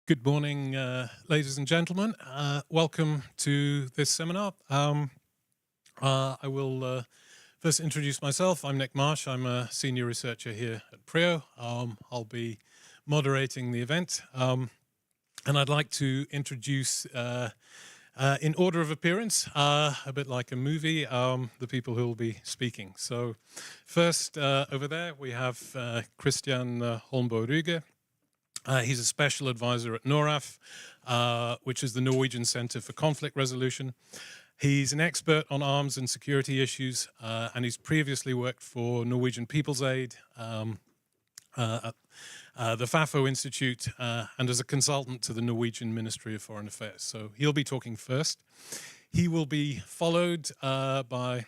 Good morning, ladies and gentlemen. Welcome to this seminar. I will first introduce myself. I'm Nick Marsh. I'm a senior researcher here at PRIO. I'll be moderating the event. And I'd like to introduce, in order of appearance, a bit like a movie, the people who will be speaking. So first, over there, we have Christian Holmboe Ruge. He's a special advisor at NOREF, which is the Norwegian Center for Conflict Resolution. He's an expert on arms and security issues, and he's previously worked for Norwegian People's Aid, at the FAFO Institute, and as a consultant to the Norwegian Ministry of Foreign Affairs. So he'll be talking first. He will be followed by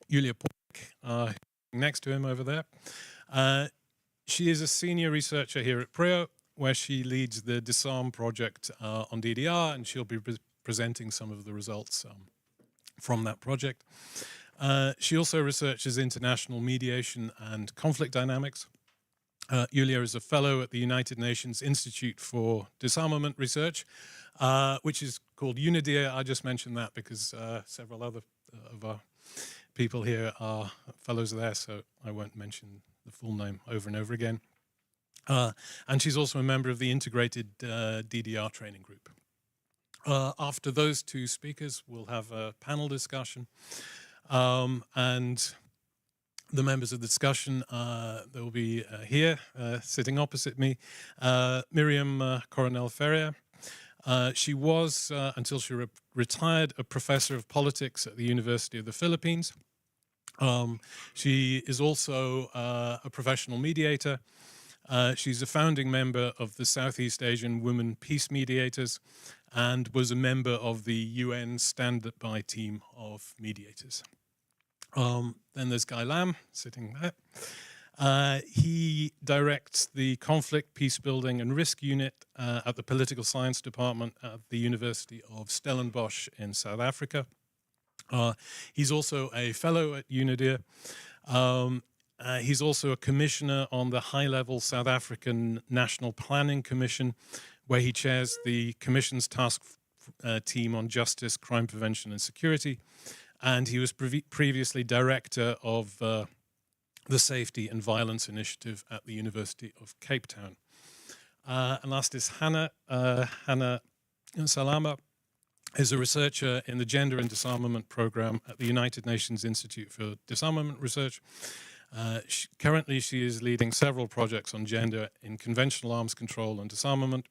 Júlia Palik, next to him over there. She is a senior researcher here at PRIO, where she leads the DISARM project on DDR, and she'll be presenting some of the results from that project. She also researches international mediation and conflict dynamics. Júlia is a fellow at the United Nations Institute for Disarmament Research, which is called UNIDIR. I just mentioned that because several other of our people here are fellows there, so I won't mention the full name over and over again. And she's also a member of the integrated DDR training group. After those two speakers, we'll have a panel discussion. And the members of the discussion, they will be here, sitting opposite me, Miriam Coronel-Ferrer. She was, until she retired, a professor of politics at the University of the Philippines. She is also a professional mediator. She's a founding member of the Southeast Asian Women Peace Mediators and was a member of the UN Standby Team of Mediators. Then there's Guy Lam sitting there. He directs the Conflict, Peacebuilding and Risk Unit at the Political Science Department at the University of Stellenbosch in South Africa. He's also a fellow at UNIDIR. He's also a commissioner on the high-level South African National Planning Commission, where he chairs the Commission's task team on justice, crime prevention and security. And he was previously director of the Safety and Violence Initiative at the University of Cape Town. And last is Hana. Hana Salama is a researcher in the Gender and Disarmament Program at the United Nations Institute for Disarmament Research. Currently, she is leading several projects on gender in conventional arms control and disarmament,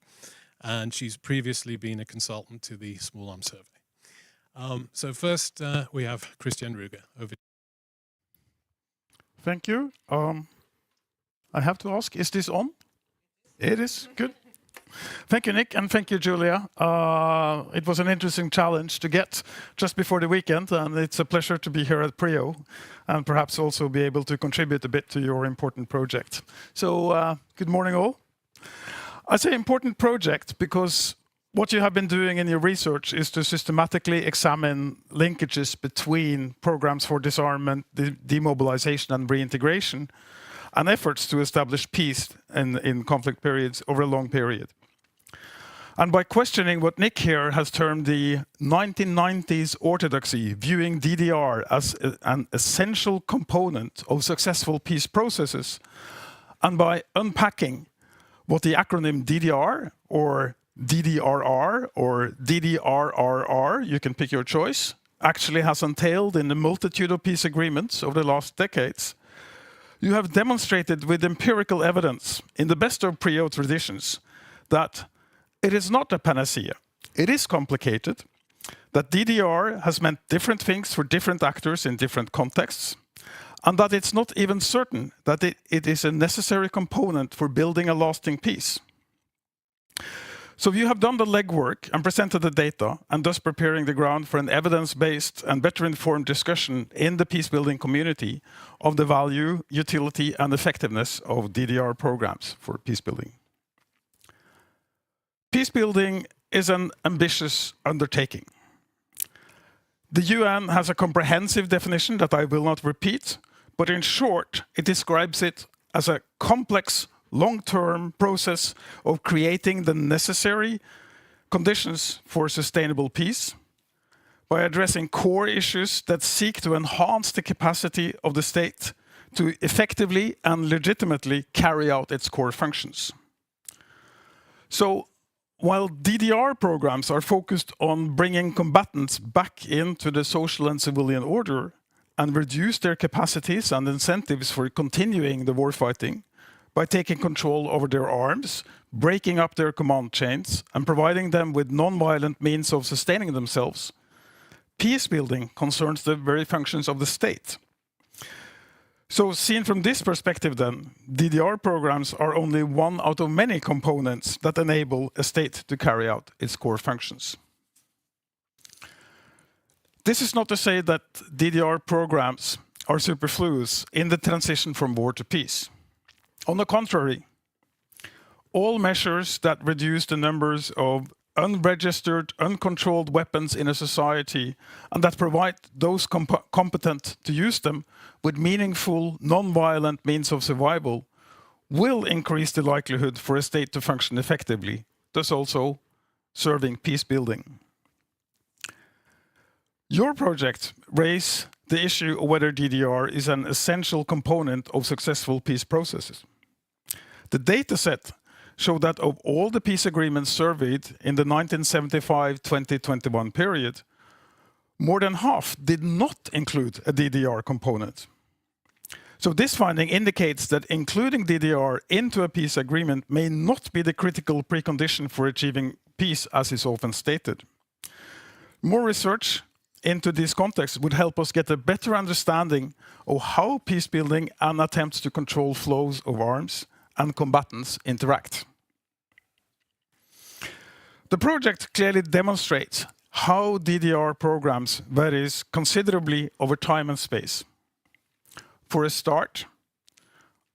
and she's previously been a consultant to the Small Arms Survey. So first, we have Christian Ruge. Over. Thank you. I have to ask, is this on? It is? Good. Thank you, Nick, and thank you, Júlia. It was an interesting challenge to get just before the weekend, and it's a pleasure to be here at PRIO and perhaps also be able to contribute a bit to your important project. So, good morning, all. I say important project because what you have been doing in your research is to systematically examine linkages between programs for disarmament, demobilization, and reintegration, and efforts to establish peace in conflict periods over a long period. And by questioning what Nick here has termed the 1990s orthodoxy, viewing DDR as an essential component of successful peace processes, and by unpacking what the acronym DDR or DDRR or DDRRR, you can pick your choice, actually has entailed in the multitude of peace agreements over the last decades, you have demonstrated with empirical evidence in the best of PRIO traditions that it is not a panacea. It is complicated, that DDR has meant different things for different actors in different contexts, and that it's not even certain that it is a necessary component for building a lasting peace. So you have done the legwork and presented the data, and thus preparing the ground for an evidence-based and better informed discussion in the peacebuilding community of the value, utility, and effectiveness of DDR programs for peacebuilding. Peacebuilding is an ambitious undertaking. The UN has a comprehensive definition that I will not repeat, but in short, it describes it as a complex long-term process of creating the necessary conditions for sustainable peace by addressing core issues that seek to enhance the capacity of the state to effectively and legitimately carry out its core functions. So, while DDR programs are focused on bringing combatants back into the social and civilian order and reduce their capacities and incentives for continuing the warfighting by taking control over their arms, breaking up their command chains, and providing them with non-violent means of sustaining themselves, peacebuilding concerns the very functions of the state. So seen from this perspective then, DDR programs are only one out of many components that enable a state to carry out its core functions. This is not to say that DDR programs are superfluous in the transition from war to peace. On the contrary, all measures that reduce the numbers of unregistered, uncontrolled weapons in a society and that provide those competent to use them with meaningful, non-violent means of survival will increase the likelihood for a state to function effectively, thus also serving peace building. Your project raises the issue of whether DDR is an essential component of successful peace processes. The dataset show that of all the peace agreements surveyed in the 1975-2021 period, more than half did not include a DDR component. So this finding indicates that including DDR into a peace agreement may not be the critical precondition for achieving peace, as is often stated. More research into this context would help us get a better understanding of how peace building and attempts to control flows of arms and combatants interact. The project clearly demonstrates how DDR programs varies considerably over time and space. For a start,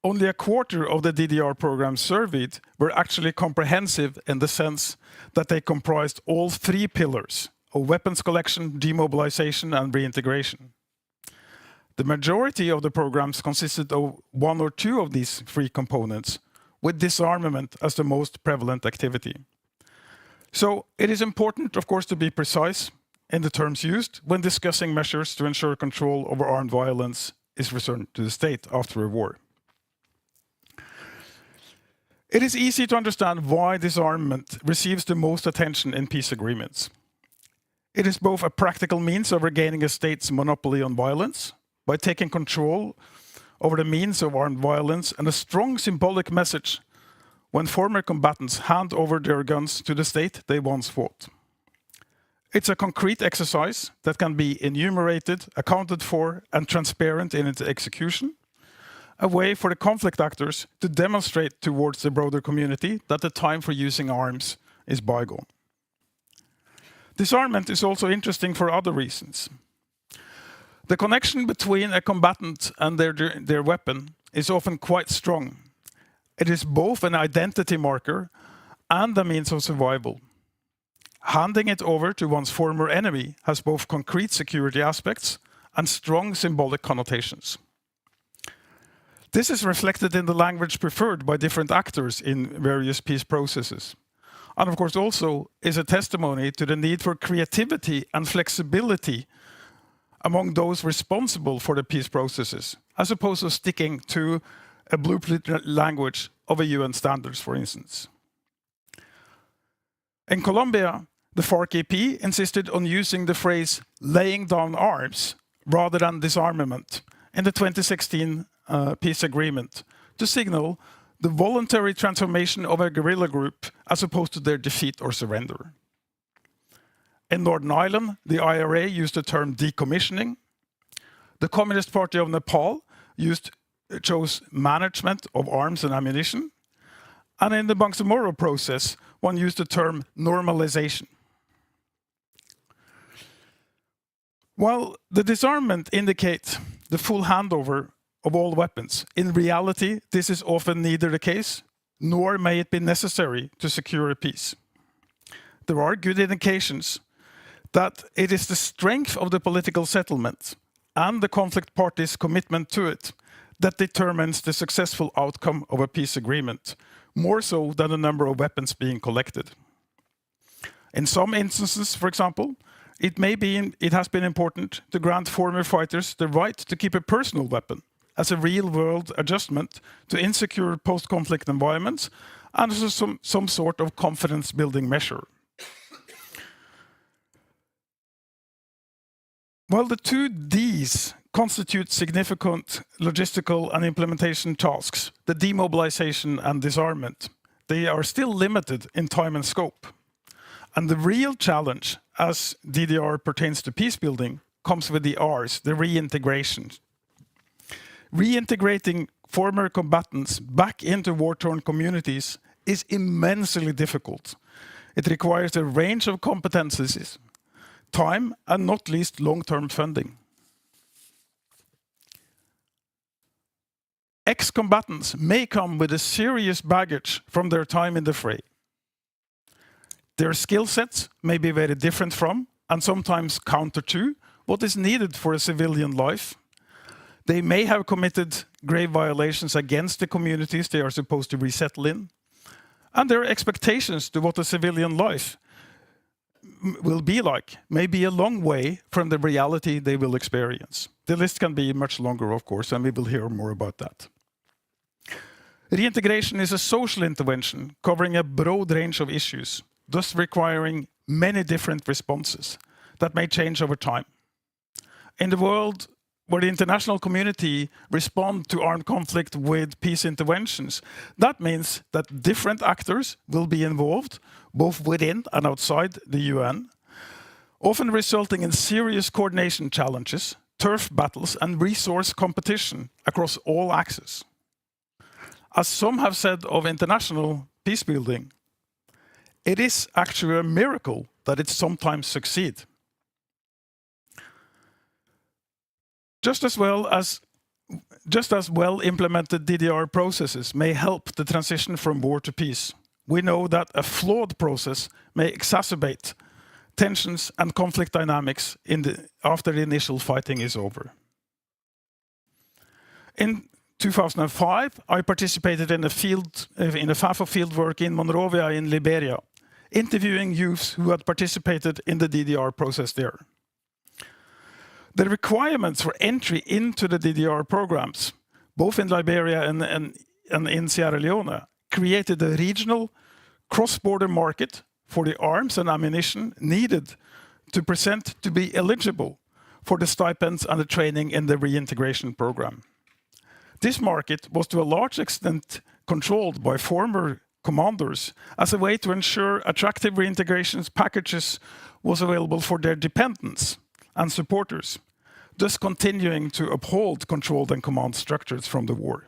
only a quarter of the DDR programs surveyed were actually comprehensive in the sense that they comprised all three pillars of weapons collection, demobilization, and reintegration. The majority of the programs consisted of one or two of these three components, with disarmament as the most prevalent activity. So it is important, of course, to be precise in the terms used when discussing measures to ensure control over armed violence is returned to the state after a war. It is easy to understand why disarmament receives the most attention in peace agreements. It is both a practical means of regaining a state's monopoly on violence by taking control over the means of armed violence, and a strong symbolic message when former combatants hand over their guns to the state they once fought. It's a concrete exercise that can be enumerated, accounted for, and transparent in its execution, a way for the conflict actors to demonstrate towards the broader community that the time for using arms is bygone. Disarmament is also interesting for other reasons. The connection between a combatant and their weapon is often quite strong. It is both an identity marker and a means of survival. Handing it over to one's former enemy has both concrete security aspects and strong symbolic connotations. This is reflected in the language preferred by different actors in various peace processes. And of course also is a testimony to the need for creativity and flexibility among those responsible for the peace processes, as opposed to sticking to a blueprint language of a UN standards, for instance. In Colombia, the FARC-EP insisted on using the phrase laying down arms rather than disarmament in the 2016 peace agreement to signal the voluntary transformation of a guerrilla group as opposed to their defeat or surrender. In Northern Ireland, the IRA used the term decommissioning. The Communist Party of Nepal chose management of arms and ammunition. And in the Bangsamoro process, one used the term normalization. While the disarmament indicates the full handover of all weapons, in reality, this is often neither the case, nor may it be necessary to secure a peace. There are good indications that it is the strength of the political settlement and the conflict parties' commitment to it that determines the successful outcome of a peace agreement, more so than the number of weapons being collected. In some instances, for example, it has been important to grant former fighters the right to keep a personal weapon as a real-world adjustment to insecure post-conflict environments and as some sort of confidence-building measure. While the two Ds constitute significant logistical and implementation tasks, the demobilization and disarmament, they are still limited in time and scope. And the real challenge, as DDR pertains to peace building, comes with the Rs, the reintegration. Reintegrating former combatants back into war-torn communities is immensely difficult. It requires a range of competencies, time, and not least long-term funding. Ex-combatants may come with a serious baggage from their time in the fray. Their skill sets may be very different from, and sometimes counter to, what is needed for a civilian life. They may have committed grave violations against the communities they are supposed to resettle in, and their expectations to what a civilian life will be like may be a long way from the reality they will experience. The list can be much longer, of course, and we will hear more about that. Reintegration is a social intervention covering a broad range of issues, thus requiring many different responses that may change over time. In the world where the international community respond to armed conflict with peace interventions, that means that different actors will be involved, both within and outside the UN, often resulting in serious coordination challenges, turf battles, and resource competition across all axes. As some have said of international peace building, it is actually a miracle that it sometimes succeeds. Just as well implemented DDR processes may help the transition from war to peace, we know that a flawed process may exacerbate tensions and conflict dynamics after the initial fighting is over. In 2005, I participated in a FAFO fieldwork in Monrovia in Liberia, interviewing youths who had participated in the DDR process there. The requirements for entry into the DDR programs, both in Liberia and in Sierra Leone, created a regional cross-border market for the arms and ammunition needed to present to be eligible for the stipends and the training in the reintegration program. This market was to a large extent controlled by former commanders as a way to ensure attractive reintegration packages was available for their dependents and supporters, thus continuing to uphold controlled and command structures from the war.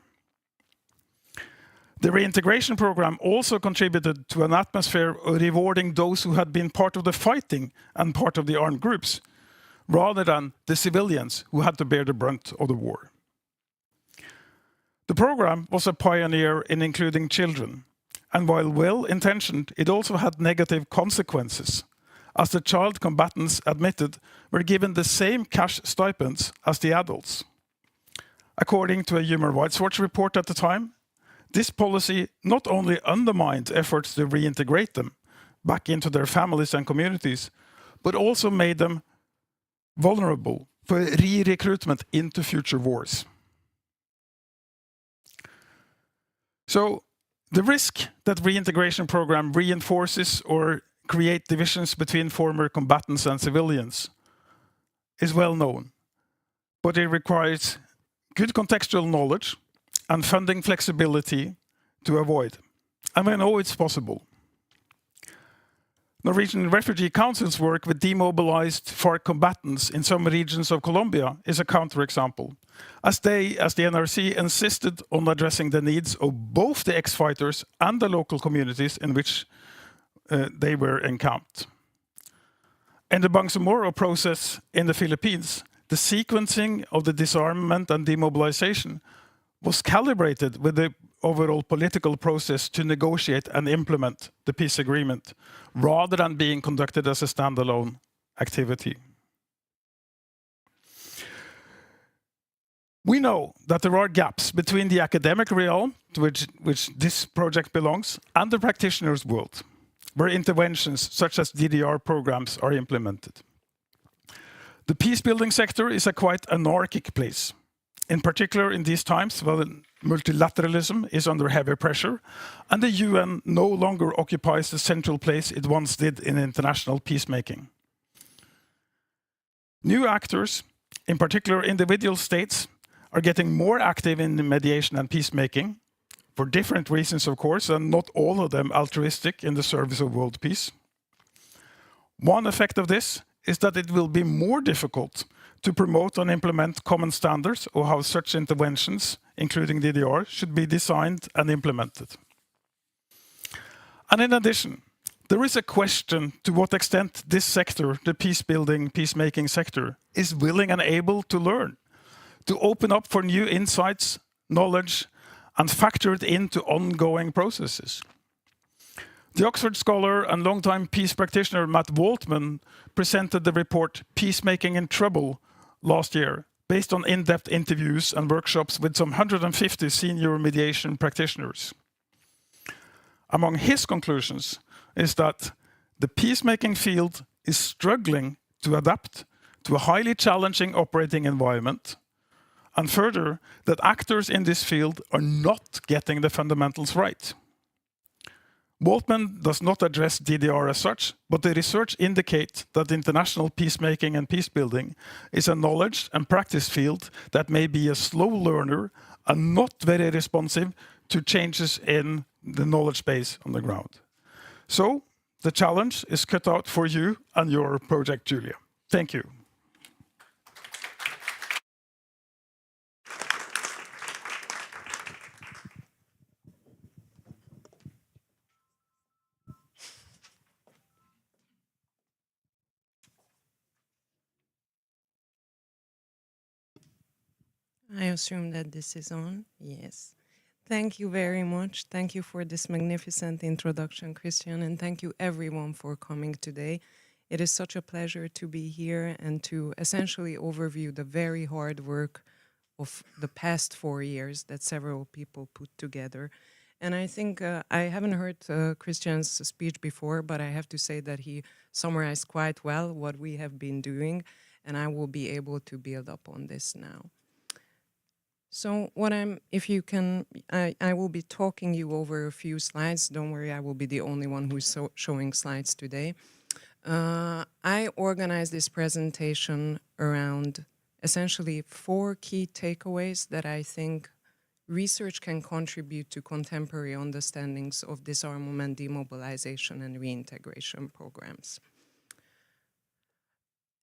The reintegration program also contributed to an atmosphere rewarding those who had been part of the fighting and part of the armed groups, rather than the civilians who had to bear the brunt of the war. The program was a pioneer in including children, and while well-intentioned, it also had negative consequences, as the child combatants admitted were given the same cash stipends as the adults. According to a Human Rights Watch report at the time, this policy not only undermined efforts to reintegrate them back into their families and communities, but also made them vulnerable for re-recruitment into future wars. So the risk that reintegration program reinforces or create divisions between former combatants and civilians is well known, but it requires good contextual knowledge and funding flexibility to avoid. And we know it's possible. Norwegian Refugee Council's work with demobilized FARC combatants in some regions of Colombia is a counterexample, as the NRC insisted on addressing the needs of both the ex-fighters and the local communities in which they were encamped. In the Bangsamoro process in the Philippines, the sequencing of the disarmament and demobilization was calibrated with the overall political process to negotiate and implement the peace agreement, rather than being conducted as a standalone activity. We know that there are gaps between the academic realm, to which this project belongs, and the practitioner's world, where interventions such as DDR programs are implemented. The peace-building sector is a quite anarchic place, in particular in these times when multilateralism is under heavy pressure, and the UN no longer occupies the central place it once did in international peacemaking. New actors, in particular individual states, are getting more active in mediation and peacemaking, for different reasons, of course, and not all of them altruistic in the service of world peace. One effect of this is that it will be more difficult to promote and implement common standards of how such interventions, including DDR, should be designed and implemented. And in addition, there is a question to what extent this sector, the peace-building, peacemaking sector, is willing and able to learn, to open up for new insights, knowledge, and factor it into ongoing processes. The Oxford scholar and longtime peace practitioner Matt Waltman presented the report Peacemaking in Trouble last year, based on in-depth interviews and workshops with some 150 senior mediation practitioners. Among his conclusions is that the peacemaking field is struggling to adapt to a highly challenging operating environment, and further, that actors in this field are not getting the fundamentals right. Waltman does not address DDR as such, but the research indicates that international peacemaking and peacebuilding is a knowledge and practice field that may be a slow learner and not very responsive to changes in the knowledge base on the ground. So, the challenge is cut out for you and your project, Júlia. Thank you. I assume that this is on. Yes. Thank you very much. Thank you for this magnificent introduction, Christian, and thank you everyone for coming today. It is such a pleasure to be here and to essentially overview the very hard work of the past 4 years that several people put together. And I think I haven't heard Christian's speech before, but I have to say that he summarized quite well what we have been doing, and I will be able to build up on this now. So if you can, I will be talking you over a few slides. Don't worry, I will be the only one who's showing slides today. I organized this presentation around essentially 4 key takeaways that I think research can contribute to contemporary understandings of disarmament, demobilization, and reintegration programs.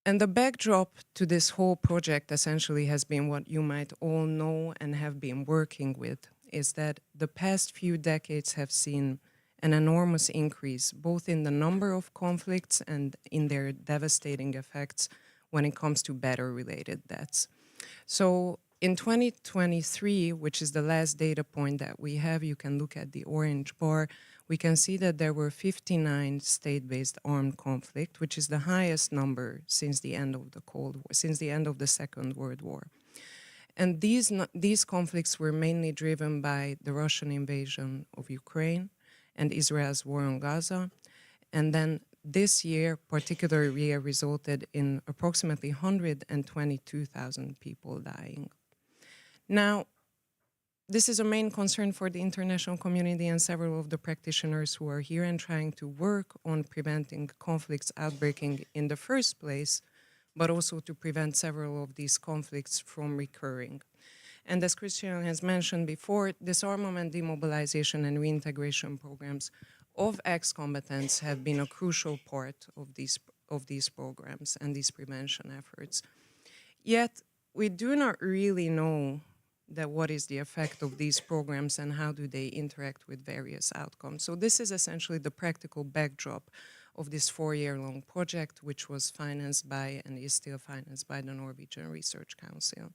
And the backdrop to this whole project essentially has been what you might all know and have been working with, is that the past few decades have seen an enormous increase, both in the number of conflicts and in their devastating effects when it comes to battle-related deaths. So in 2023, which is the last data point that we have, you can look at the orange bar, we can see that there were 59 state-based armed conflict, which is the highest number since the end of the Cold War, since the end of the Second World War. And these conflicts were mainly driven by the Russian invasion of Ukraine and Israel's war on Gaza. And then this year, particularly, resulted in approximately 122,000 people dying. Now, this is a main concern for the international community and several of the practitioners who are here and trying to work on preventing conflicts outbreaking in the first place, but also to prevent several of these conflicts from recurring. And as Christian has mentioned before, disarmament, demobilization, and reintegration programs of ex-combatants have been a crucial part of these programs and these prevention efforts. Yet, we do not really know that what is the effect of these programs and how do they interact with various outcomes. So this is essentially the practical backdrop of this 4-year-long project, which was financed by and is still financed by the Norwegian Research Council.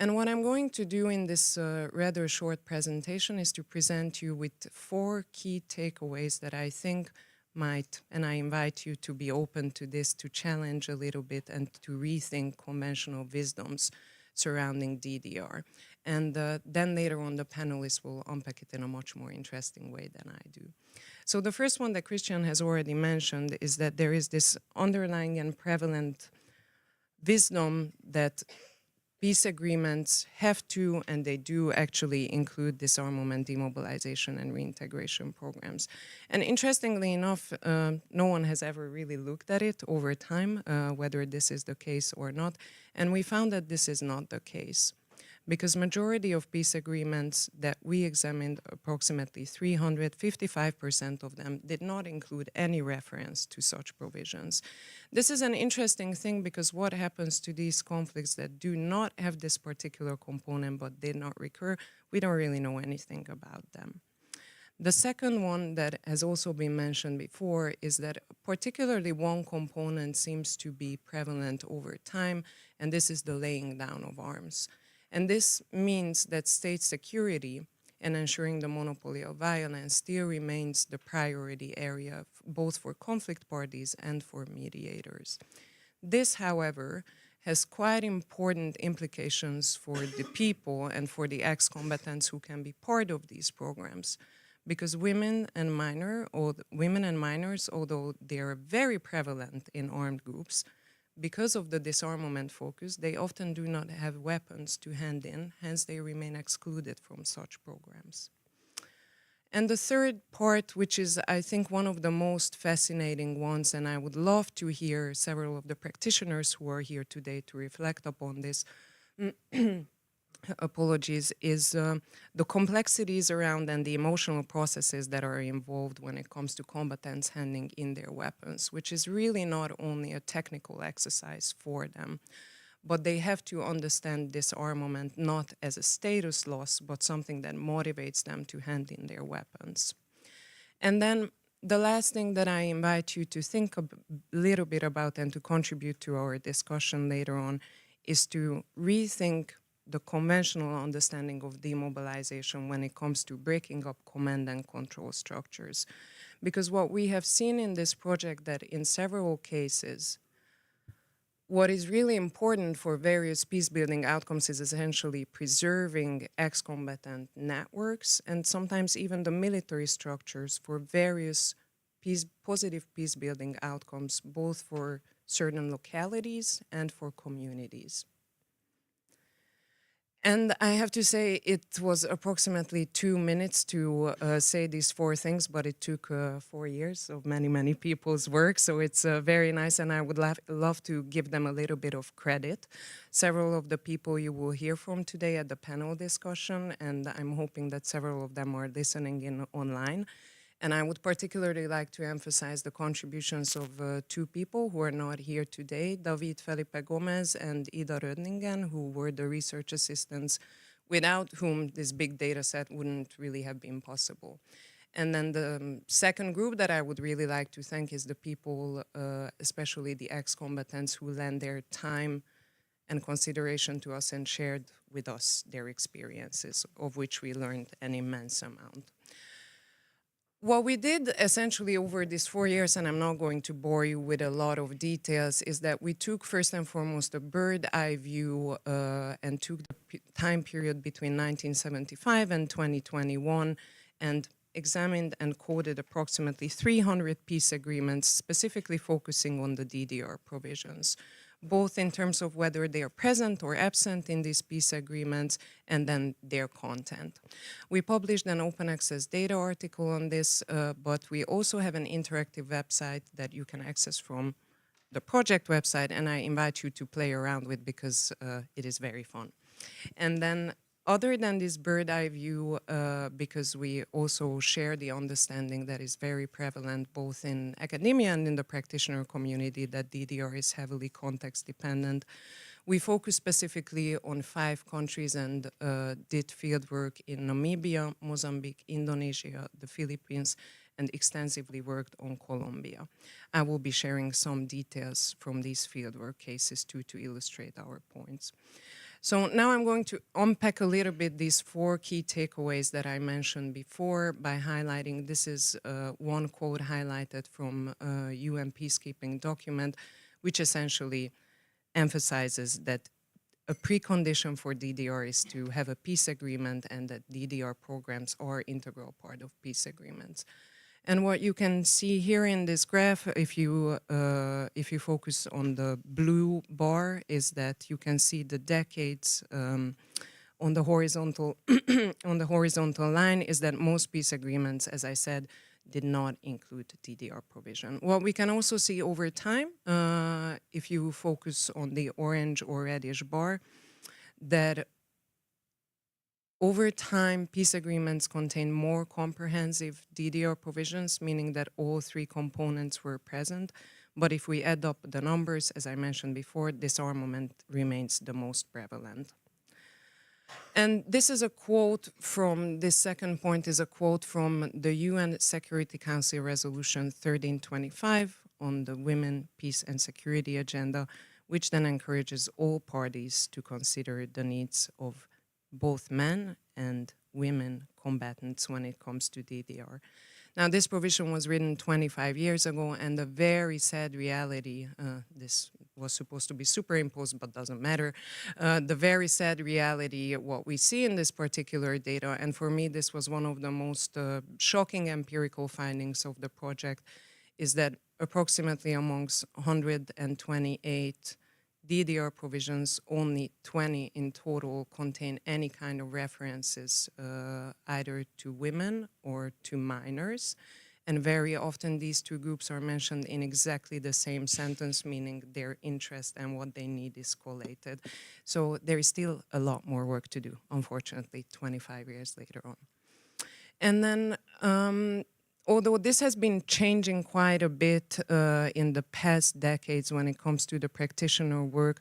And what I'm going to do in this rather short presentation is to present you with 4 key takeaways that I think might, and I invite you to be open to this, to challenge a little bit and to rethink conventional wisdoms, surrounding DDR. And then later on, the panelists will unpack it in a much more interesting way than I do. So the first one that Christian has already mentioned is that there is this underlying and prevalent wisdom that peace agreements have to, and they do actually include disarmament, demobilization, and reintegration programs. And interestingly enough, no one has ever really looked at it over time, whether this is the case or not. And we found that this is not the case, because majority of peace agreements that we examined, approximately 355% of them, did not include any reference to such provisions. This is an interesting thing, because what happens to these conflicts that do not have this particular component but did not recur, we don't really know anything about them. The second one that has also been mentioned before is that particularly one component seems to be prevalent over time, and this is the laying down of arms. And this means that state security and ensuring the monopoly of violence still remains the priority area, both for conflict parties and for mediators. This, however, has quite important implications for the people and for the ex-combatants who can be part of these programs, because women and minors, although they are very prevalent in armed groups, because of the disarmament focus, they often do not have weapons to hand in, hence they remain excluded from such programs. And the third part, which is, I think, one of the most fascinating ones, and I would love to hear several of the practitioners who are here today to reflect upon this, apologies, is the complexities around and the emotional processes that are involved when it comes to combatants handing in their weapons, which is really not only a technical exercise for them, but they have to understand disarmament not as a status loss, but something that motivates them to hand in their weapons. And then the last thing that I invite you to think a little bit about and to contribute to our discussion later on is to rethink the conventional understanding of demobilization when it comes to breaking up command and control structures. Because what we have seen in this project, that in several cases, what is really important for various peace-building outcomes is essentially preserving ex-combatant networks and sometimes even the military structures for various positive peace-building outcomes, both for certain localities and for communities. And I have to say, it was approximately 2 minutes to say these 4 things, but it took 4 years of many, many people's work. So it's very nice, and I would love to give them a little bit of credit. Several of the people you will hear from today at the panel discussion, and I'm hoping that several of them are listening in online. And I would particularly like to emphasize the contributions of 2 people who are not here today, David Felipe Gomez and Ida Rödningen, who were the research assistants, without whom this big data set wouldn't really have been possible. And then the second group that I would really like to thank is the people, especially the ex-combatants, who lend their time and consideration to us and shared with us their experiences, of which we learned an immense amount. What we did essentially over these 4 years, and I'm not going to bore you with a lot of details, is that we took first and foremost a bird-eye view and took the time period between 1975 and 2021 and examined and coded approximately 300 peace agreements, specifically focusing on the DDR provisions, both in terms of whether they are present or absent in these peace agreements, and then their content. We published an open access data article on this, but we also have an interactive website that you can access from the project website, and I invite you to play around with because it is very fun. And then other than this bird eye view, because we also share the understanding that is very prevalent both in academia and in the practitioner community that DDR is heavily context dependent, we focus specifically on 5 countries and did fieldwork in Namibia, Mozambique, Indonesia, the Philippines, and extensively worked on Colombia. I will be sharing some details from these fieldwork cases too to illustrate our points. So now I'm going to unpack a little bit these 4 key takeaways that I mentioned before by highlighting, this is one quote highlighted from a UN peacekeeping document, which essentially emphasizes that a precondition for DDR is to have a peace agreement, and that DDR programs are integral part of peace agreements. And what you can see here in this graph, if you focus on the blue bar, is that you can see the decades on the horizontal on the horizontal line. Is that most peace agreements, as I said, did not include DDR provision. What we can also see over time, if you focus on the orange or reddish bar, that over time, peace agreements contain more comprehensive DDR provisions, meaning that all three components were present. But if we add up the numbers, as I mentioned before, disarmament remains the most prevalent. And this is a quote from, this second point is a quote from the UN Security Council Resolution 1325 on the Women, Peace and Security Agenda, which then encourages all parties to consider the needs of both men and women combatants when it comes to DDR. Now, this provision was written 25 years ago, and the very sad reality, this was supposed to be superimposed, but doesn't matter. The very sad reality, what we see in this particular data, and for me, this was one of the most shocking empirical findings of the project, is that approximately amongst 128 DDR provisions, only 20 in total contain any kind of references either to women or to minors. And very often these two groups are mentioned in exactly the same sentence, meaning their interest and what they need is collated. So there is still a lot more work to do, unfortunately, 25 years later on. And then, although this has been changing quite a bit in the past decades when it comes to the practitioner work,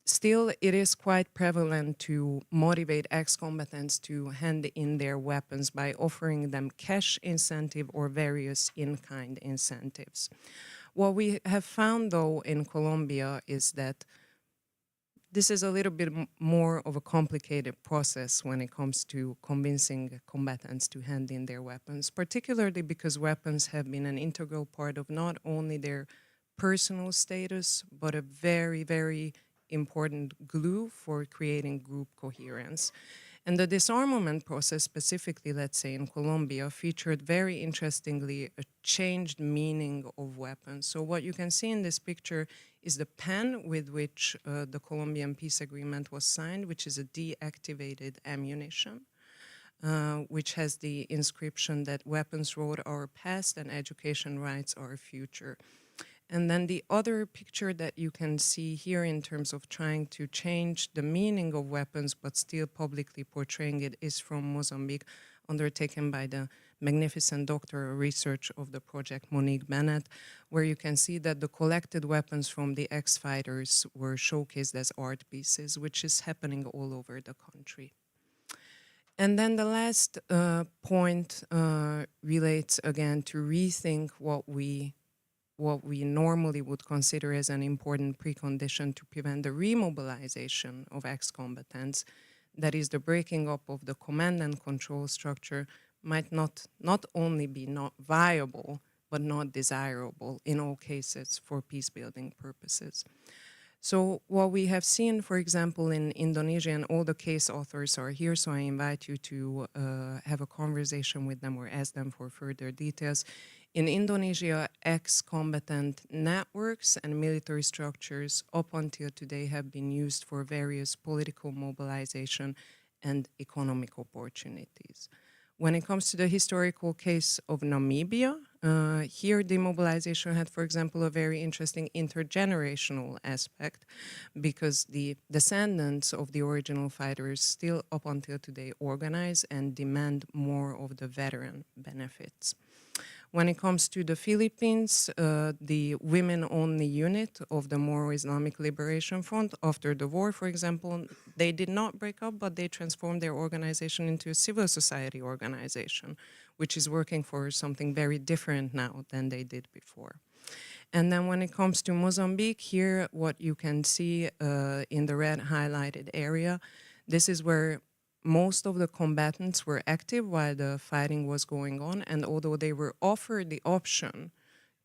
still it is quite prevalent to motivate ex-combatants to hand in their weapons by offering them cash incentive or various in-kind incentives. What we have found, though, in Colombia is that this is a little bit more of a complicated process when it comes to convincing combatants to hand in their weapons, particularly because weapons have been an integral part of not only their personal status, but a very, very important glue for creating group coherence. And the disarmament process, specifically, let's say in Colombia, featured very interestingly a changed meaning of weapons. So what you can see in this picture is the pen with which the Colombian peace agreement was signed, which is a deactivated ammunition, which has the inscription that weapons wrote our past and education rights our future. And then the other picture that you can see here in terms of trying to change the meaning of weapons but still publicly portraying it is from Mozambique, undertaken by the magnificent doctoral research of the project Monique Bennett, where you can see that the collected weapons from the ex-fighters were showcased as art pieces, which is happening all over the country. And then the last point relates again to rethink what we normally would consider as an important precondition to prevent the remobilization of ex-combatants, that is the breaking up of the command and control structure, might not only be not viable, but not desirable in all cases for peace-building purposes. So what we have seen, for example, in Indonesia, and all the case authors are here, so I invite you to have a conversation with them or ask them for further details. In Indonesia, ex-combatant networks and military structures up until today have been used for various political mobilization and economic opportunities. When it comes to the historical case of Namibia, here demobilization had, for example, a very interesting intergenerational aspect because the descendants of the original fighters still up until today organize and demand more of the veteran benefits. When it comes to the Philippines, the women-only unit of the Moro Islamic Liberation Front, after the war, for example, they did not break up, but they transformed their organization into a civil society organization, which is working for something very different now than they did before. And then when it comes to Mozambique, here what you can see in the red highlighted area, this is where most of the combatants were active while the fighting was going on, and although they were offered the option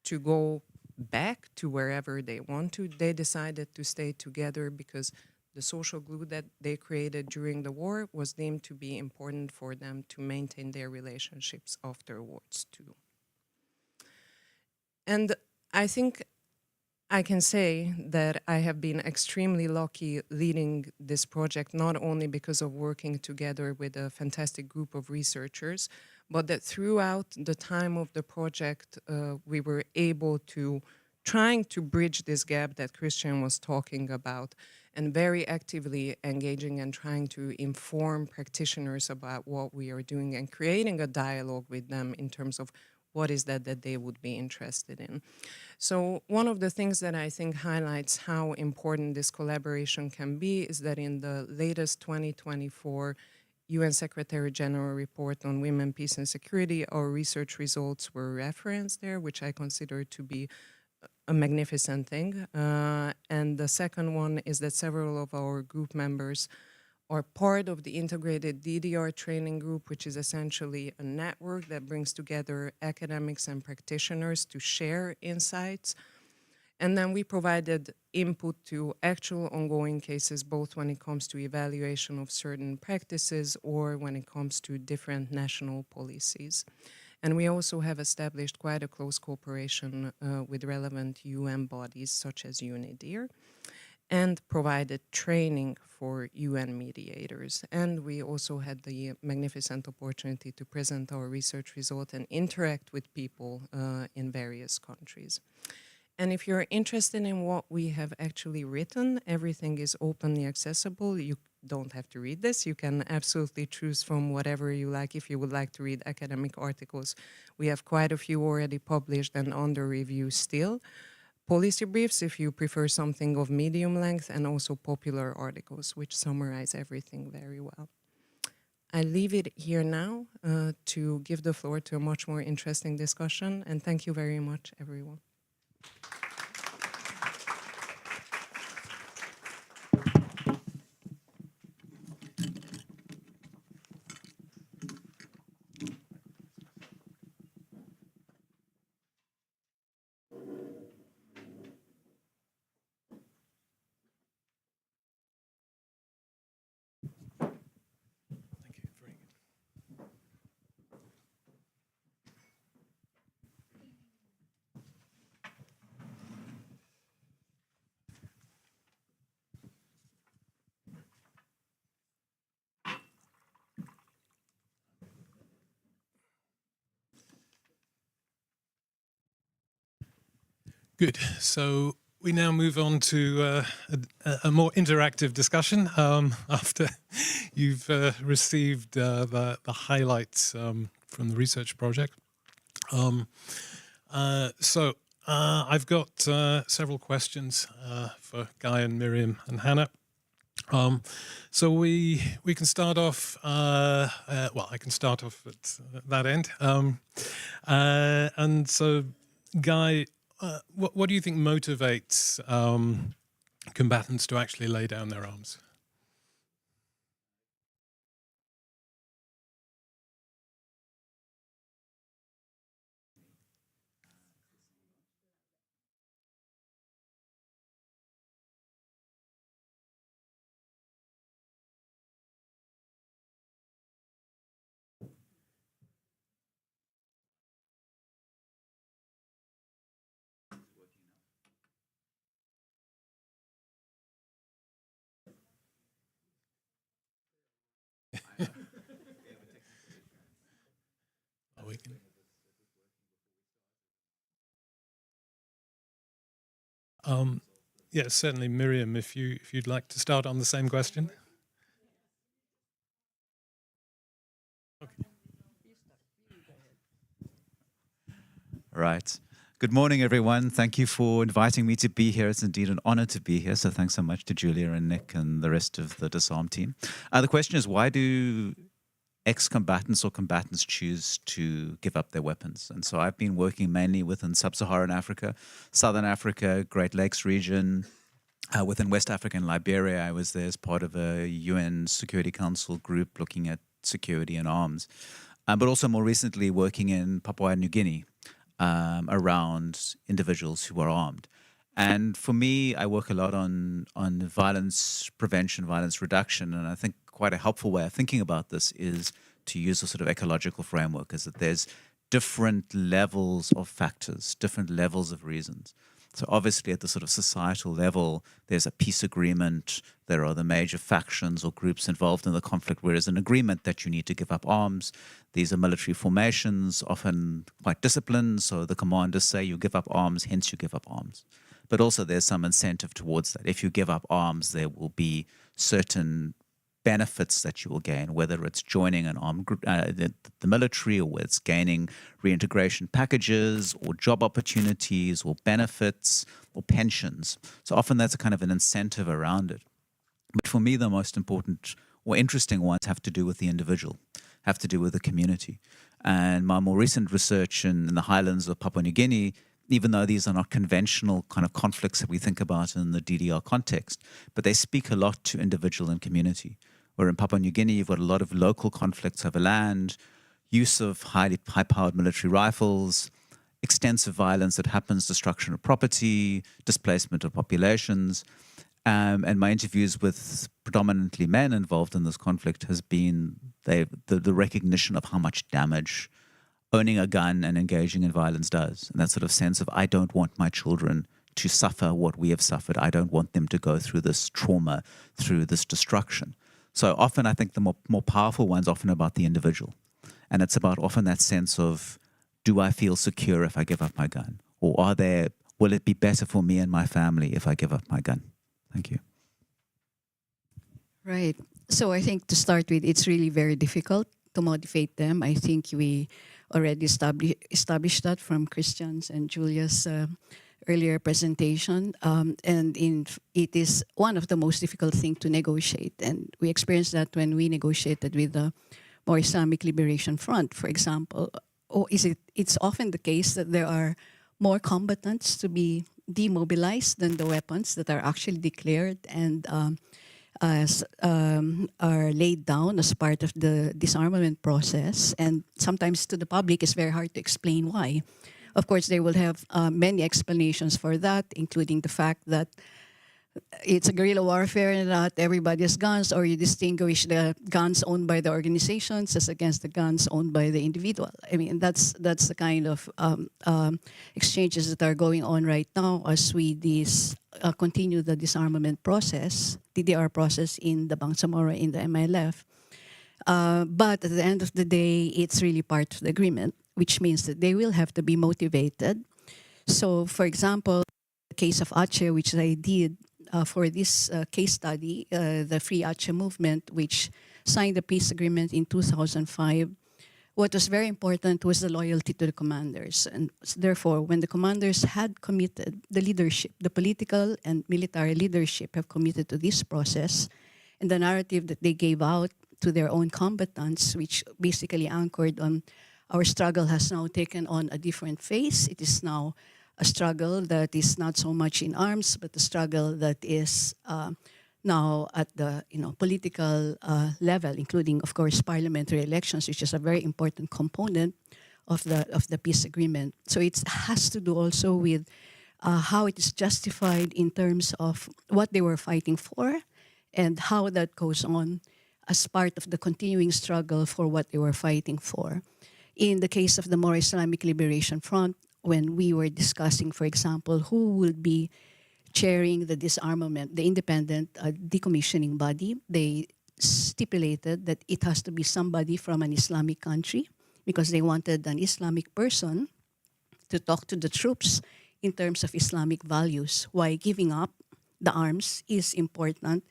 to go back to wherever they want to, they decided to stay together because the social glue that they created during the war was deemed to be important for them to maintain their relationships afterwards too. And I think I can say that I have been extremely lucky leading this project, not only because of working together with a fantastic group of researchers, but that throughout the time of the project, we were able to trying to bridge this gap that Christian was talking about, and very actively engaging and trying to inform practitioners about what we are doing and creating a dialogue with them in terms of what is that they would be interested in. So one of the things that I think highlights how important this collaboration can be is that in the latest 2024 UN Secretary General report on women, peace and security, our research results were referenced there, which I consider to be a magnificent thing. And the second one is that several of our group members are part of the integrated DDR training group, which is essentially a network that brings together academics and practitioners to share insights. And then we provided input to actual ongoing cases, both when it comes to evaluation of certain practices or when it comes to different national policies. And we also have established quite a close cooperation with relevant UN bodies such as UNIDIR, and provided training for UN mediators. And we also had the magnificent opportunity to present our research result and interact with people in various countries. And if you're interested in what we have actually written, everything is openly accessible. You don't have to read this. You can absolutely choose from whatever you like. If you would like to read academic articles, we have quite a few already published and under review still. Policy briefs, if you prefer something of medium length, and also popular articles, which summarize everything very well. I leave it here now to give the floor to a much more interesting discussion, and thank you very much, everyone. Good. So we now move on to a more interactive discussion after you've received the highlights from the research project. I've got several questions for Guy and Miriam and Hana. So we can start off, well, I can start off at that end. And so, Guy, what do you think motivates combatants to actually lay down their arms? Yes, certainly, Miriam, if you'd like to start on the same question. Okay. Right. Good morning, everyone. Thank you for inviting me to be here. It's indeed an honor to be here. So thanks so much to Julia and Nick and the rest of the DISARM team. The question is, why do ex-combatants or combatants choose to give up their weapons? And so I've been working mainly within sub-Saharan Africa, Southern Africa, Great Lakes region. Within West Africa and Liberia, I was there as part of a UN Security Council group looking at security and arms. But also more recently working in Papua New Guinea around individuals who are armed. And for me, I work a lot on violence prevention, violence reduction, and I think quite a helpful way of thinking about this is to use a sort of ecological framework, is that there's different levels of factors, different levels of reasons. So obviously at the sort of societal level, there's a peace agreement, there are the major factions or groups involved in the conflict, whereas an agreement that you need to give up arms. These are military formations, often quite disciplined, so the commanders say you give up arms, hence you give up arms. But also there's some incentive towards that. If you give up arms, there will be certain benefits that you will gain, whether it's joining an armed group, the military, or whether it's gaining reintegration packages or job opportunities or benefits or pensions. So often that's a kind of an incentive around it. But for me, the most important or interesting ones have to do with the individual, have to do with the community. And my more recent research in the highlands of Papua New Guinea, even though these are not conventional kind of conflicts that we think about in the DDR context, but they speak a lot to individual and community. Where in Papua New Guinea, you've got a lot of local conflicts over land, use of high-powered military rifles, extensive violence that happens, destruction of property, displacement of populations. And my interviews with predominantly men involved in this conflict has been the recognition of how much damage owning a gun and engaging in violence does. And that sort of sense of, I don't want my children to suffer what we have suffered. I don't want them to go through this trauma, through this destruction. So often I think the more powerful one's often about the individual. And it's about often that sense of, do I feel secure if I give up my gun? Or will it be better for me and my family if I give up my gun? Thank you. Right. So I think to start with, it's really very difficult to motivate them. I think we already established that from Christian's and Julia's earlier presentation, and it is one of the most difficult things to negotiate. And we experienced that when we negotiated with the more Islamic Liberation Front, for example. It's often the case that there are more combatants to be demobilized than the weapons that are actually declared and are laid down as part of the disarmament process. And sometimes to the public, it's very hard to explain why. Of course, they will have many explanations for that, including the fact that it's a guerrilla warfare and not everybody has guns, or you distinguish the guns owned by the organizations as against the guns owned by the individual. I mean, that's the kind of exchanges that are going on right now as we continue the disarmament process, DDR process in the Bangsamoro, in the MILF. But at the end of the day, it's really part of the agreement, which means that they will have to be motivated. So, for example, the case of Aceh, which I did for this case study, the Free Aceh movement, which signed the peace agreement in 2005, what was very important was the loyalty to the commanders. And therefore, when the commanders had committed, the leadership, the political and military leadership have committed to this process, and the narrative that they gave out to their own combatants, which basically anchored on our struggle has now taken on a different phase. It is now a struggle that is not so much in arms, but a struggle that is now at the political level, including, of course, parliamentary elections, which is a very important component of the peace agreement. So it has to do also with how it is justified in terms of what they were fighting for and how that goes on as part of the continuing struggle for what they were fighting for. In the case of the more Islamic Liberation Front, when we were discussing, for example, who would be chairing the disarmament, the independent decommissioning body, they stipulated that it has to be somebody from an Islamic country because they wanted an Islamic person to talk to the troops in terms of Islamic values, why giving up the arms is important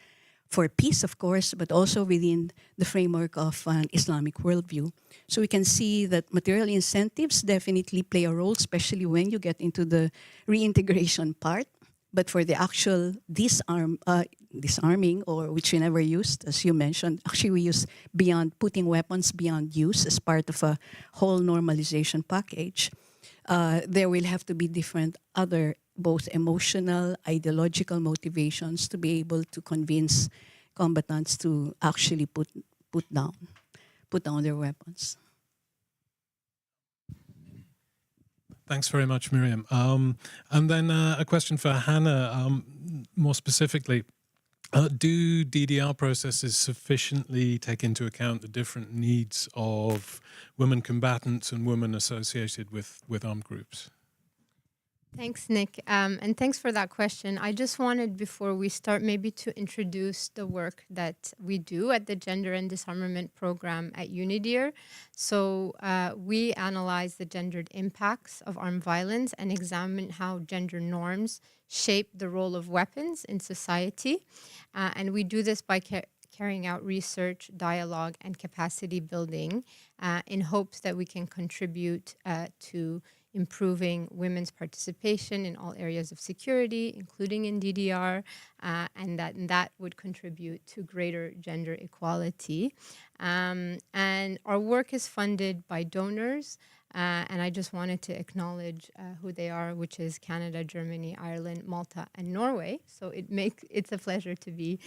for peace, of course, but also within the framework of an Islamic worldview. So we can see that material incentives definitely play a role, especially when you get into the reintegration part. But for the actual disarming, or which we never used, as you mentioned, actually we use beyond putting weapons beyond use as part of a whole normalization package. There will have to be different other both emotional, ideological motivations to be able to convince combatants to actually put down their weapons. Thanks very much, Miriam. And then a question for Hana, more specifically. Do DDR processes sufficiently take into account the different needs of women combatants and women associated with armed groups? Thanks, Nick. And thanks for that question. I just wanted, before we start, maybe to introduce the work that we do at the Gender and Disarmament Program at UNIDIR. So we analyze the gendered impacts of armed violence and examine how gender norms shape the role of weapons in society. And we do this by carrying out research, dialogue, and capacity building in hopes that we can contribute to improving women's participation in all areas of security, including in DDR, and that would contribute to greater gender equality. And our work is funded by donors, and I just wanted to acknowledge who they are, which is Canada, Germany, Ireland, Malta, and Norway. So it's a pleasure to be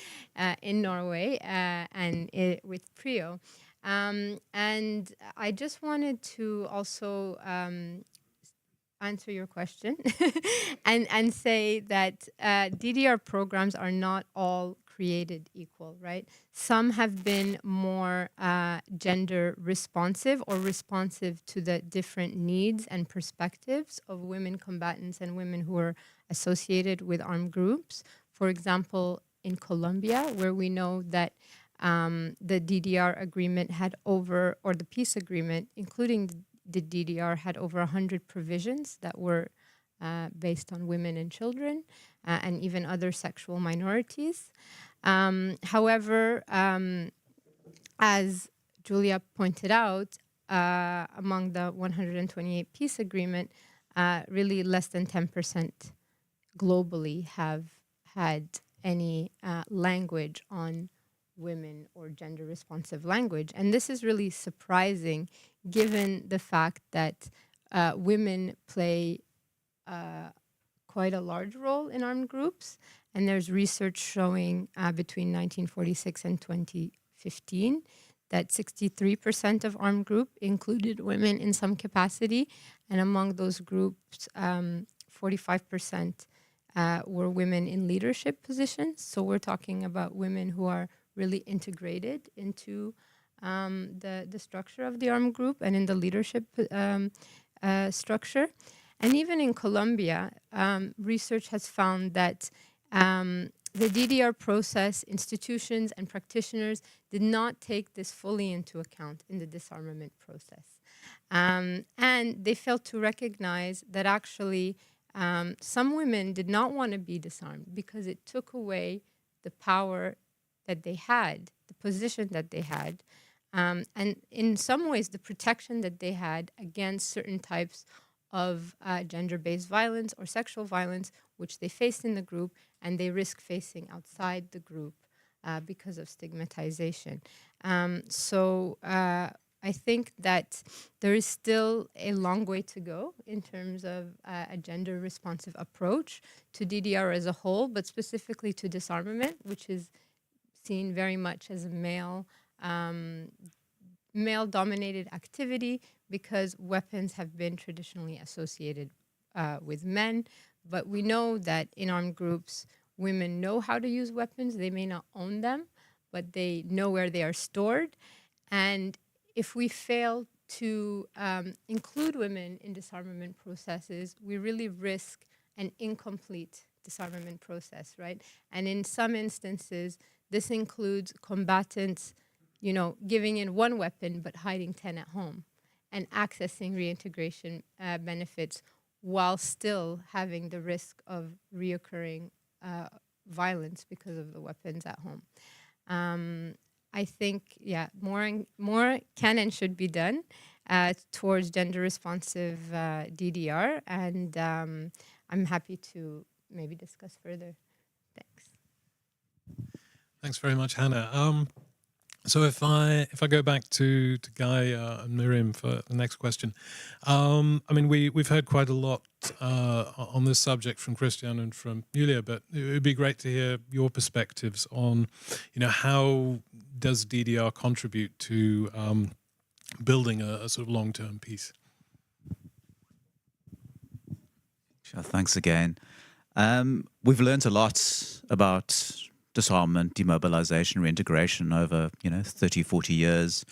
in Norway and with PRIO. And I just wanted to also answer your question and say that DDR programs are not all created equal, right? Some have been more gender responsive or responsive to the different needs and perspectives of women combatants and women who are associated with armed groups. For example, in Colombia, where we know that the DDR agreement had over, or the peace agreement, including the DDR, had over 100 provisions that were based on women and children and even other sexual minorities. However, as Júlia pointed out, among the 128 peace agreement, really less than 10% globally have had any language on women or gender responsive language. And this is really surprising given the fact that women play quite a large role in armed groups. And there's research showing between 1946 and 2015 that 63% of armed group included women in some capacity. And among those groups, 45% were women in leadership positions. So we're talking about women who are really integrated into the structure of the armed group and in the leadership structure. And even in Colombia, research has found that the DDR process, institutions and practitioners did not take this fully into account in the disarmament process. And they failed to recognize that actually some women did not want to be disarmed because it took away the power that they had, the position that they had, and in some ways the protection that they had against certain types of gender-based violence or sexual violence, which they faced in the group and they risk facing outside the group because of stigmatization. So I think that there is still a long way to go in terms of a gender-responsive approach to DDR as a whole, but specifically to disarmament, which is seen very much as a male-dominated activity because weapons have been traditionally associated with men. But we know that in armed groups, women know how to use weapons. They may not own them, but they know where they are stored. And if we fail to include women in disarmament processes, we really risk an incomplete disarmament process, right? And in some instances, this includes combatants, giving in one weapon but hiding 10 at home and accessing reintegration benefits while still having the risk of reoccurring violence because of the weapons at home. I think, more can and should be done towards gender-responsive DDR, and I'm happy to maybe discuss further. Thanks. Thanks very much, Hana. So if I go back to Guy and Miriam for the next question, I mean we've heard quite a lot on this subject from Christian and from Júlia, but it would be great to hear your perspectives on, how does DDR contribute to building a sort of long-term peace? Thanks again. We've learned a lot about disarmament, demobilization, reintegration over 30, 40 years.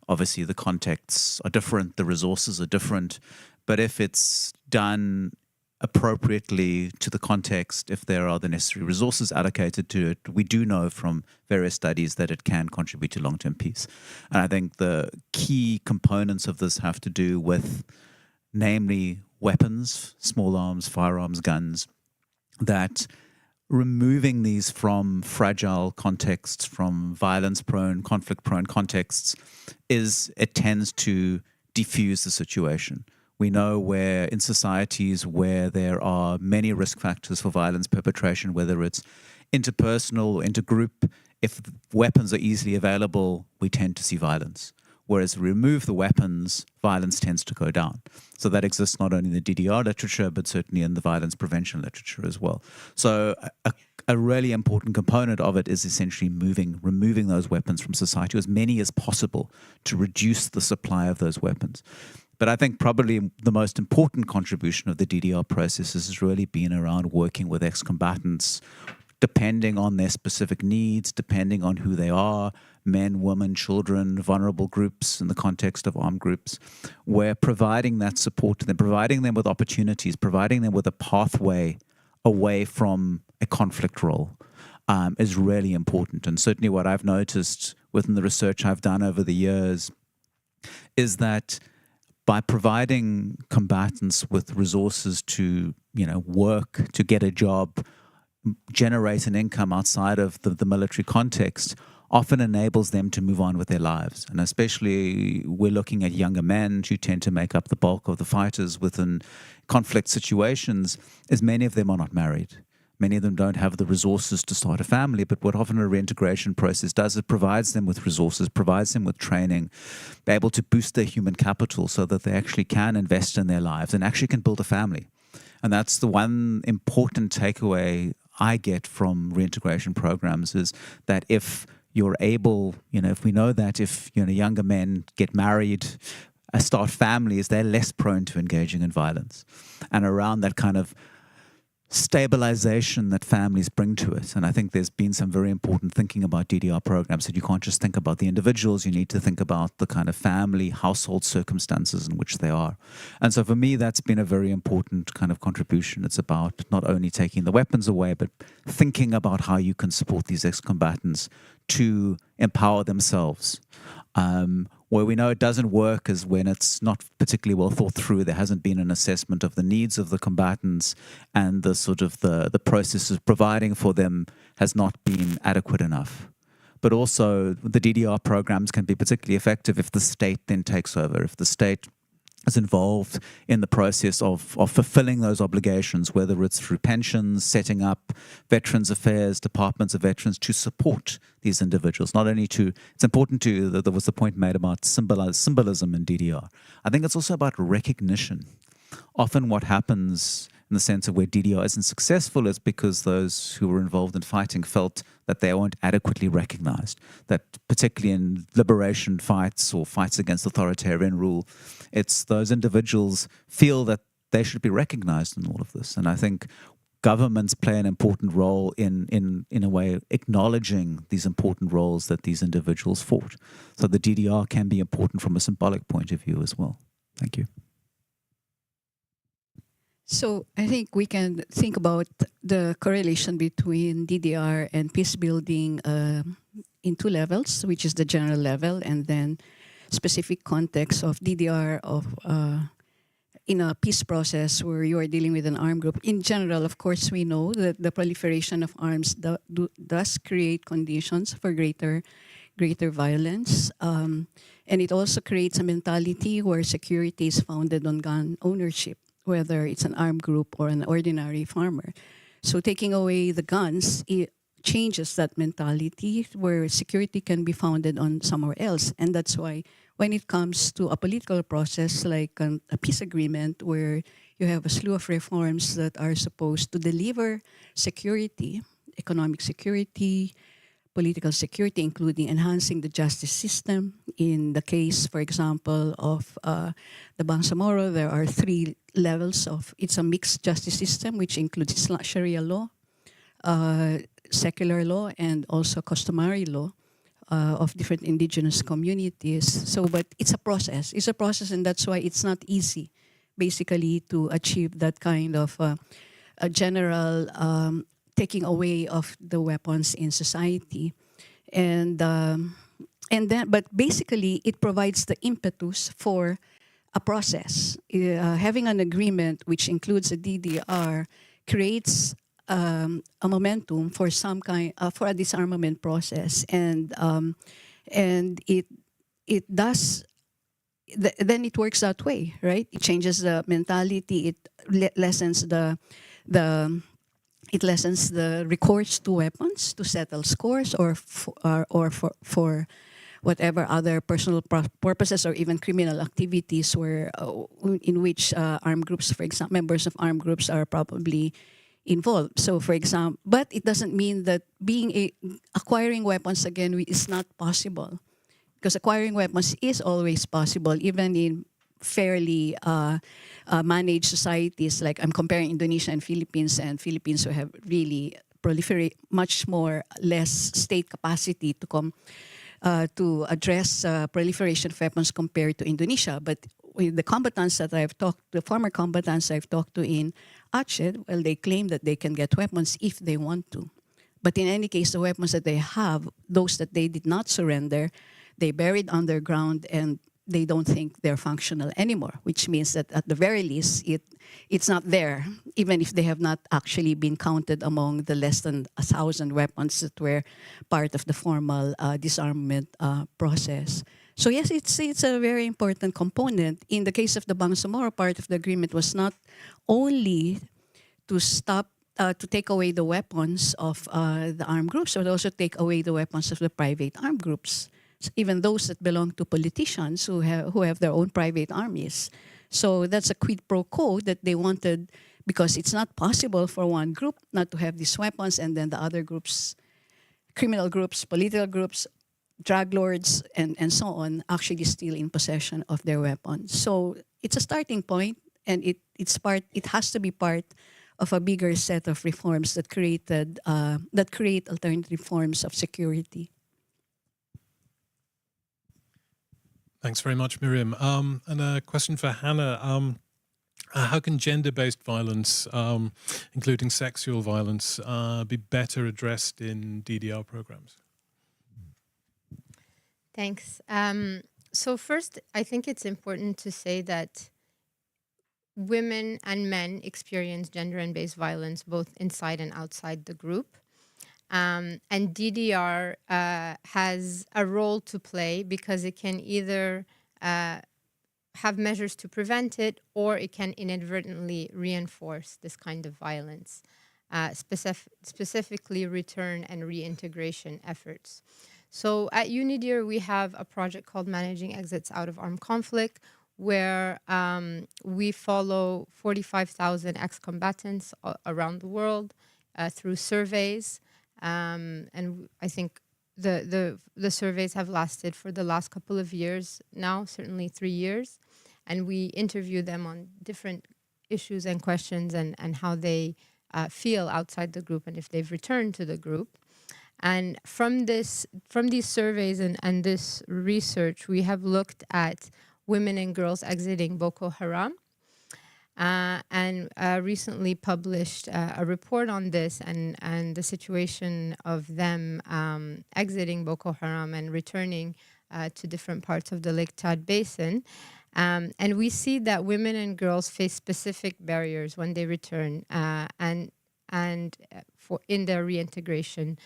Obviously, the contexts are different, the resources are different, but if it's done appropriately to the context, if there are the necessary resources allocated to it, we do know from various studies that it can contribute to long-term peace. And I think the key components of this have to do with, namely, weapons, small arms, firearms, guns, that removing these from fragile contexts, from violence-prone, conflict-prone contexts, it tends to diffuse the situation. We know where in societies where there are many risk factors for violence perpetration, whether it's interpersonal or intergroup, if weapons are easily available, we tend to see violence. Whereas remove the weapons, violence tends to go down. So that exists not only in the DDR literature, but certainly in the violence prevention literature as well. So a really important component of it is essentially removing those weapons from society, as many as possible, to reduce the supply of those weapons. But I think probably the most important contribution of the DDR process has really been around working with ex-combatants, depending on their specific needs, depending on who they are, men, women, children, vulnerable groups in the context of armed groups, where providing that support to them, providing them with opportunities, providing them with a pathway away from a conflict role is really important. And certainly what I've noticed within the research I've done over the years is that by providing combatants with resources to, work, to get a job, generate an income outside of the military context, often enables them to move on with their lives. And especially we're looking at younger men who tend to make up the bulk of the fighters within conflict situations, as many of them are not married. Many of them don't have the resources to start a family, but what often a reintegration process does, it provides them with resources, provides them with training, be able to boost their human capital so that they actually can invest in their lives and actually can build a family. And that's the one important takeaway I get from reintegration programs, is that if you're able, if we know that if younger men get married, start families, they're less prone to engaging in violence. And around that kind of stabilization that families bring to it. And I think there's been some very important thinking about DDR programs, that you can't just think about the individuals, you need to think about the kind of family, household circumstances in which they are. And so for me, that's been a very important kind of contribution. It's about not only taking the weapons away, but thinking about how you can support these ex-combatants to empower themselves. Where we know it doesn't work is when it's not particularly well thought through. There hasn't been an assessment of the needs of the combatants, and the sort of the process of providing for them has not been adequate enough. But also the DDR programs can be particularly effective if the state then takes over, if the state is involved in the process of fulfilling those obligations, whether it's through pensions, setting up Veterans Affairs, departments of veterans to support these individuals. Not only to, it's important to, there was the point made about symbolism in DDR. I think it's also about recognition. Often what happens in the sense of where DDR isn't successful is because those who were involved in fighting felt that they weren't adequately recognized, that particularly in liberation fights or fights against authoritarian rule, it's those individuals feel that they should be recognized in all of this. And I think governments play an important role in a way acknowledging these important roles that these individuals fought. So the DDR can be important from a symbolic point of view as well. Thank you. So I think we can think about the correlation between DDR and peacebuilding in two levels, which is the general level and then specific context of DDR in a peace process where you are dealing with an armed group. In general, of course, we know that the proliferation of arms does create conditions for greater violence. And it also creates a mentality where security is founded on gun ownership, whether it's an armed group or an ordinary farmer. So taking away the guns, it changes that mentality where security can be founded on somewhere else. And that's why when it comes to a political process like a peace agreement where you have a slew of reforms that are supposed to deliver security, economic security, political security, including enhancing the justice system. In the case, for example, of the Bangsamoro, there are 3 levels of, it's a mixed justice system, which includes Sharia law, secular law, and also customary law of different indigenous communities. So, but it's a process. It's a process, and that's why it's not easy, basically, to achieve that kind of a general taking away of the weapons in society. And then, but basically, it provides the impetus for a process. Having an agreement which includes a DDR creates a momentum for some kind for a disarmament process, and it does. Then it works that way, right? It changes the mentality. It lessens it lessens the recourse to weapons to settle scores or for whatever other personal purposes or even criminal activities where in which armed groups, for example, members of armed groups are probably involved. So, for example, but it doesn't mean that acquiring weapons again is not possible, because acquiring weapons is always possible, even in fairly managed societies. Like I'm comparing Indonesia and Philippines who have really proliferate much more less state capacity to address proliferation of weapons compared to Indonesia. But with the combatants that the former combatants I've talked to in Aceh, well, they claim that they can get weapons if they want to. But in any case, the weapons that they have, those that they did not surrender, they buried underground and they don't think they're functional anymore, which means that at the very least, it's not there, even if they have not actually been counted among the less than 1,000 weapons that were part of the formal disarmament process. So yes, it's a very important component. In the case of the Bangsamoro, part of the agreement was not only to stop, to take away the weapons of the armed groups, but also take away the weapons of the private armed groups, even those that belong to politicians who have their own private armies. So that's a quid pro quo that they wanted, because it's not possible for one group not to have these weapons and then the other groups, criminal groups, political groups, drug lords, and so on, actually still in possession of their weapons. So it's a starting point, and it has to be part of a bigger set of reforms that create alternative forms of security. Thanks very much, Miriam. And a question for Hana. How can gender-based violence, including sexual violence, be better addressed in DDR programs? Thanks. So first, I think it's important to say that women and men experience gender and based violence both inside and outside the group. And DDR has a role to play, because it can either have measures to prevent it, or it can inadvertently reinforce this kind of violence, specifically return and reintegration efforts. So at UNIDIR, we have a project called Managing Exits Out of Armed Conflict, where we follow 45,000 ex-combatants around the world through surveys. And I think the surveys have lasted for the last couple of years now, certainly 3 years. And we interview them on different issues and questions and how they feel outside the group and if they've returned to the group. And from these surveys and this research, we have looked at women and girls exiting Boko Haram, and recently published a report on this and the situation of them exiting Boko Haram and returning to different parts of the Lake Chad Basin. And we see that women and girls face specific barriers when they return and in their reintegration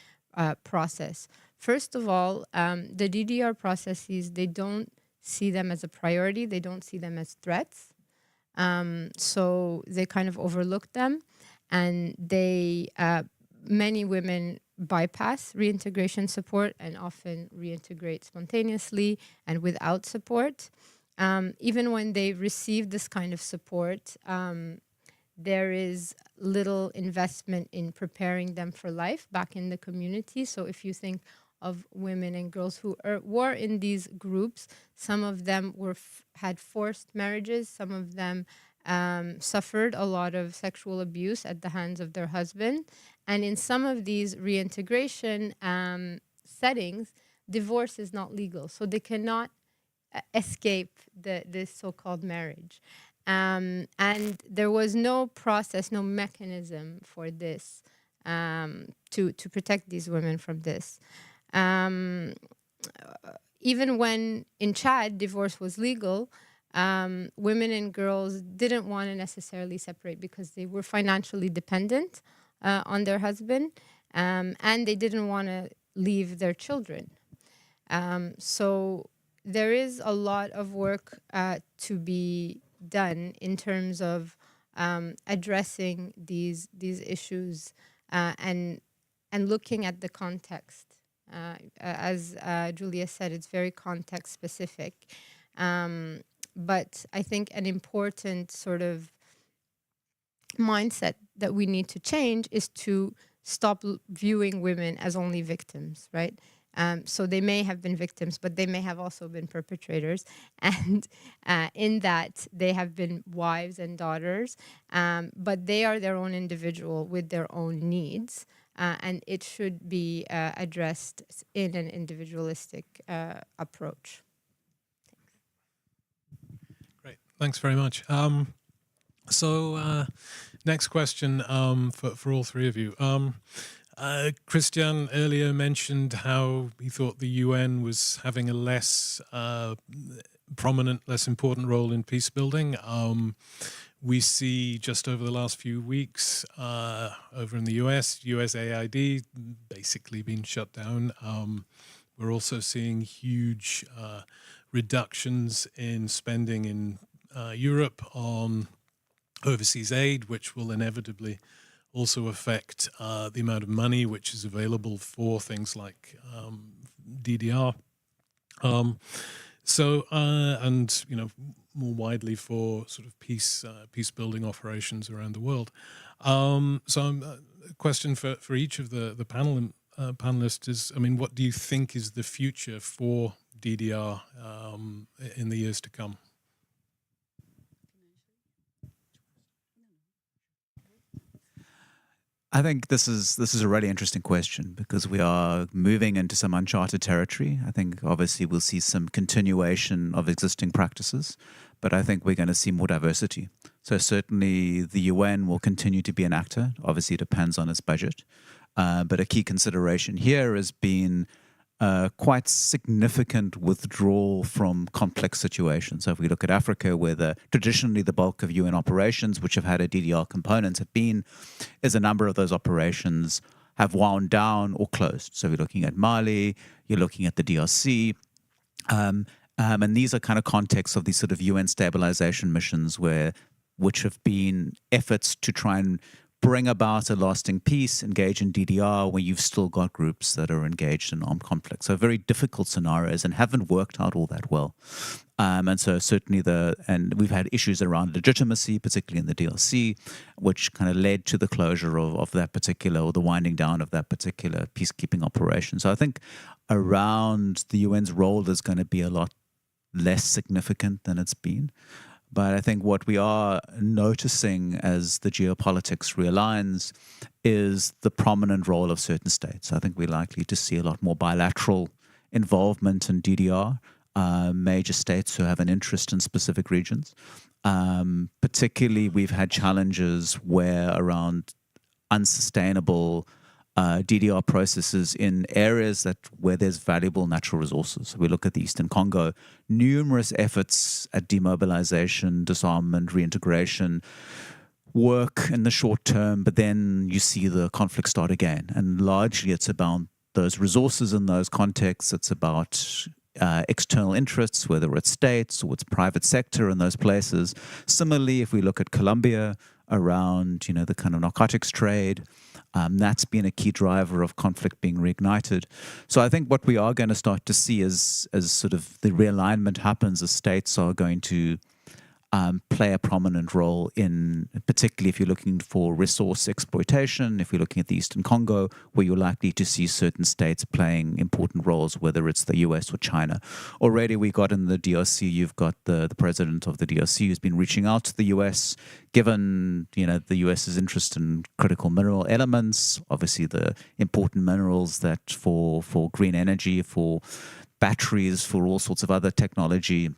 process. First of all, the DDR processes, they don't see them as a priority. They don't see them as threats. So they kind of overlook them, and many women bypass reintegration support and often reintegrate spontaneously and without support. Even when they receive this kind of support, there is little investment in preparing them for life back in the community. So if you think of women and girls who were in these groups. Some of them had forced marriages. Some of them suffered a lot of sexual abuse at the hands of their husband. And in some of these reintegration settings, divorce is not legal. So they cannot escape this so-called marriage. And there was no process, no mechanism for this to protect these women from this. Even when in Chad divorce was legal, women and girls didn't want to necessarily separate because they were financially dependent on their husband, and they didn't want to leave their children. So there is a lot of work to be done in terms of addressing these issues and looking at the context. As Julia said, it's very context specific. But I think an important sort of mindset that we need to change is to stop viewing women as only victims, right? So they may have been victims, but they may have also been perpetrators. And in that, they have been wives and daughters, but they are their own individual with their own needs. And it should be addressed in an individualistic approach. Great, thanks very much. So next question for all three of you. Christian earlier mentioned how he thought the UN was having a less prominent, less important role in peace building. We see just over the last few weeks over in the US, USAID basically been shut down. We're also seeing huge reductions in spending in Europe on overseas aid, which will inevitably also affect the amount of money which is available for things like DDR. And you know, more widely for sort of peace building operations around the world. A question for each of the panelists is, I mean, what do you think is the future for DDR in the years to come? I think this is a really interesting question because we are moving into some uncharted territory. I think obviously we'll see some continuation of existing practices, but I think we're going to see more diversity. So certainly the UN will continue to be an actor. Obviously it depends on its budget. But a key consideration here has been quite significant withdrawal from complex situations. So if we look at Africa, where traditionally the bulk of UN operations, which have had a DDR component, is a number of those operations have wound down or closed. So we're looking at Mali, you're looking at the DRC, and these are kind of contexts of these sort of UN stabilization missions which have been efforts to try and bring about a lasting peace, engage in DDR, where you've still got groups that are engaged in armed conflict. So very difficult scenarios and haven't worked out all that well. And so certainly we've had issues around legitimacy, particularly in the DRC, which kind of led to the closure of that particular, or the winding down of that particular peacekeeping operation. So I think around the UN's role is going to be a lot less significant than it's been. But I think what we are noticing as the geopolitics realigns is the prominent role of certain states. I think we're likely to see a lot more bilateral involvement in DDR, major states who have an interest in specific regions. Particularly, we've had challenges around unsustainable DDR processes in areas where there's valuable natural resources. We look at the Eastern Congo, numerous efforts at demobilization, disarmament, reintegration, work in the short term, but then you see the conflict start again. And largely it's about those resources in those contexts. It's about external interests, whether it's states or it's private sector in those places. Similarly, if we look at Colombia around, the kind of narcotics trade, that's been a key driver of conflict being reignited. So I think what we are going to start to see as sort of the realignment happens, as states are going to play a prominent role in, particularly if you're looking for resource exploitation, if you're looking at the Eastern Congo, where you're likely to see certain states playing important roles, whether it's the US or China. Already we got in the DRC, you've got the president of the DRC who's been reaching out to the US, given the US's interest in critical mineral elements, obviously the important minerals that for green energy, for batteries, for all sorts of other technology,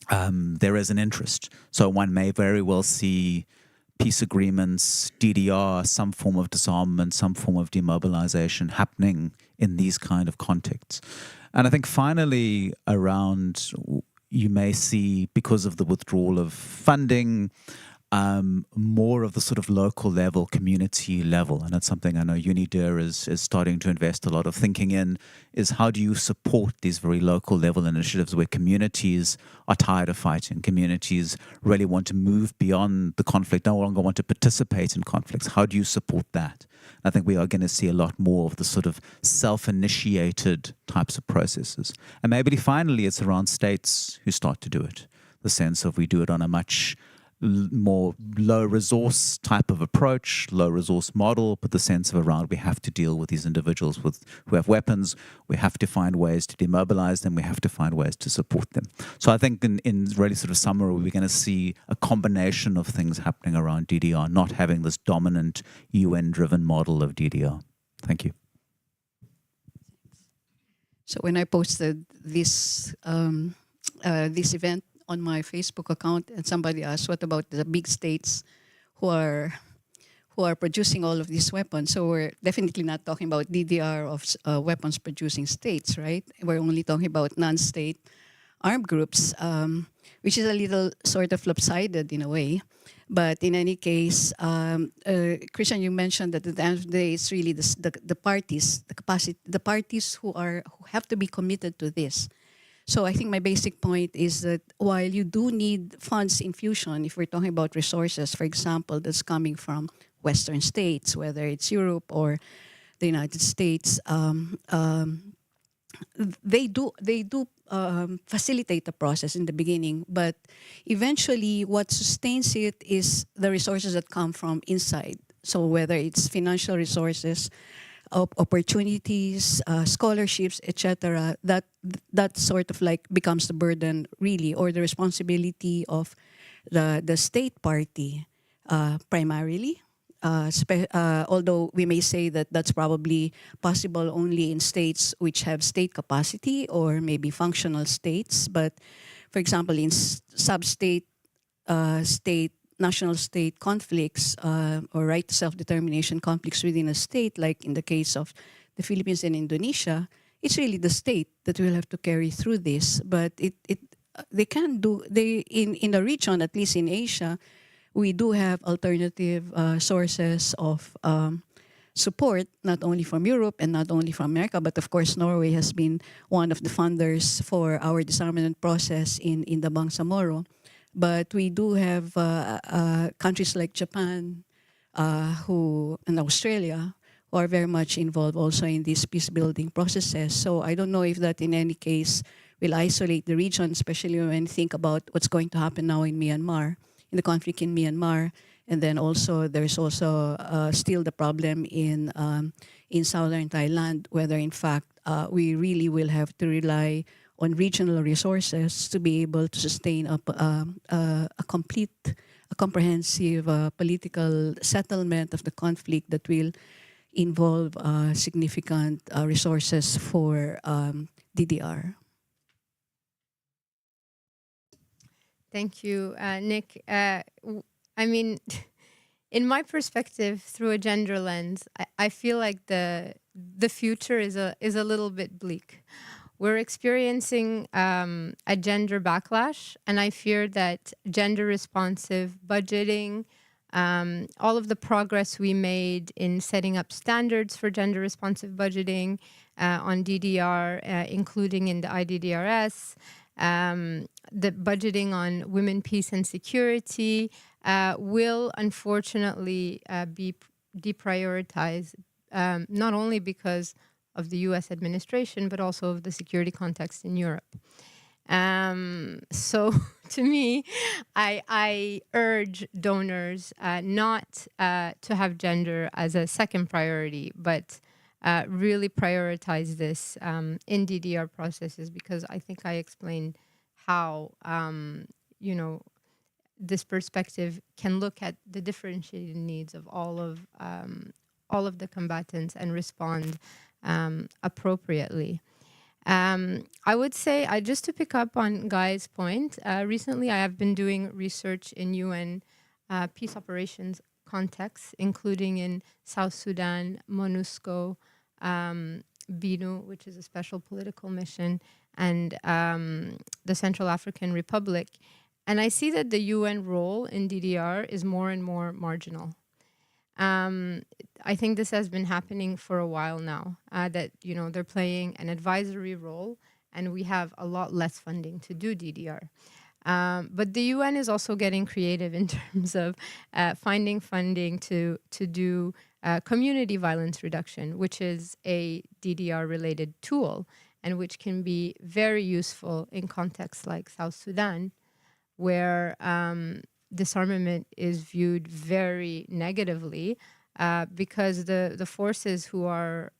there is an interest. So one may very well see peace agreements, DDR, some form of disarmament, some form of demobilization happening in these kind of contexts. And I think finally around, you may see, because of the withdrawal of funding, more of the sort of local level, community level. And that's something I know UNIDIR is starting to invest a lot of thinking in, is how do you support these very local level initiatives where communities are tired of fighting, communities really want to move beyond the conflict, no longer want to participate in conflicts. How do you support that? I think we are going to see a lot more of the sort of self-initiated types of processes. And maybe finally it's around states who start to do it. The sense of we do it on a much more low resource type of approach, low resource model, but the sense of around we have to deal with these individuals who have weapons, we have to find ways to demobilize them, we have to find ways to support them. So I think in really sort of summary, we're going to see a combination of things happening around DDR, not having this dominant UN-driven model of DDR. Thank you. So when I posted this event on my Facebook account, and somebody asked, "What about the big states who are producing all of these weapons?" So we're definitely not talking about DDR of weapons producing states, right? We're only talking about non-state armed groups, which is a little sort of lopsided in a way. But in any case, Christian, you mentioned that at the end of the day, it's really the parties, the parties who have to be committed to this. So I think my basic point is that while you do need funds infusion, if we're talking about resources, for example, that's coming from Western states, whether it's Europe or the United States, they do facilitate the process in the beginning, but eventually what sustains it is the resources that come from inside. So whether it's financial resources, opportunities, scholarships, etc., that sort of like becomes the burden really, or the responsibility of the state party primarily. Although we may say that that's probably possible only in states which have state capacity or maybe functional states. But for example, in sub-state, national state conflicts or right to self-determination conflicts within a state, like in the case of the Philippines and Indonesia, it's really the state that will have to carry through this. But in the region, at least in Asia, we do have alternative sources of support, not only from Europe and not only from America, but of course Norway has been one of the funders for our disarmament process in the Bangsamoro. But we do have countries like Japan and Australia who are very much involved also in these peace-building processes. So I don't know if that in any case will isolate the region, especially when you think about what's going to happen now in Myanmar, in the conflict in Myanmar. And then also there's also still the problem in southern Thailand, whether in fact we really will have to rely on regional resources to be able to sustain a comprehensive political settlement of the conflict that will involve significant resources for DDR. Thank you, Nick. I mean, in my perspective, through a gender lens, I feel like the future is a little bit bleak. We're experiencing a gender backlash, and I fear that gender-responsive budgeting, all of the progress we made in setting up standards for gender-responsive budgeting on DDR, including in the IDDRS, the budgeting on women, peace, and security will unfortunately be deprioritized, not only because of the US administration, but also of the security context in Europe. So to me, I urge donors not to have gender as a second priority, but really prioritize this in DDR processes, because I think I explained how, you know, this perspective can look at the differentiated needs of all of the combatants and respond appropriately. I would say, just to pick up on Guy's point, recently I have been doing research in UN peace operations contexts, including in South Sudan, MONUSCO, BINU, which is a special political mission, and the Central African Republic. And I see that the UN role in DDR is more and more marginal. I think this has been happening for a while now, that, you know, they're playing an advisory role, and we have a lot less funding to do DDR. But the UN is also getting creative in terms of finding funding to do community violence reduction, which is a DDR-related tool, and which can be very useful in contexts like South Sudan, where disarmament is viewed very negatively because the forces who are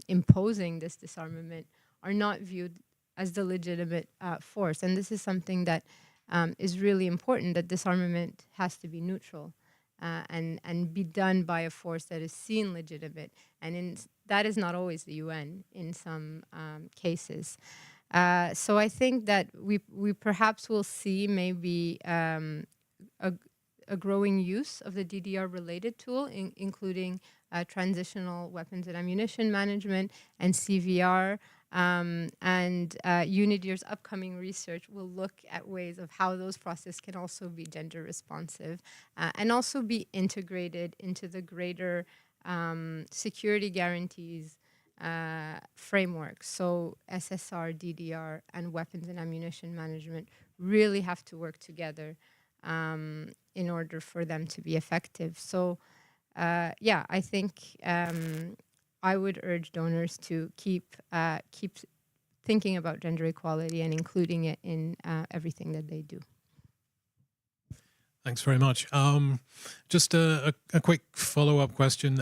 imposing this disarmament are not viewed as the legitimate force. And this is something that is really important, that disarmament has to be neutral and be done by a force that is seen legitimate. And that is not always the UN in some cases. So I think that we perhaps will see maybe a growing use of the DDR-related tool, including transitional weapons and ammunition management and CVR. And UNIDIR's upcoming research will look at ways of how those processes can also be gender responsive and also be integrated into the greater security guarantees framework. So SSR, DDR, and weapons and ammunition management really have to work together in order for them to be effective. So yeah, I think I would urge donors to keep thinking about gender equality and including it in everything that they do. Thanks very much. Just a quick follow-up question.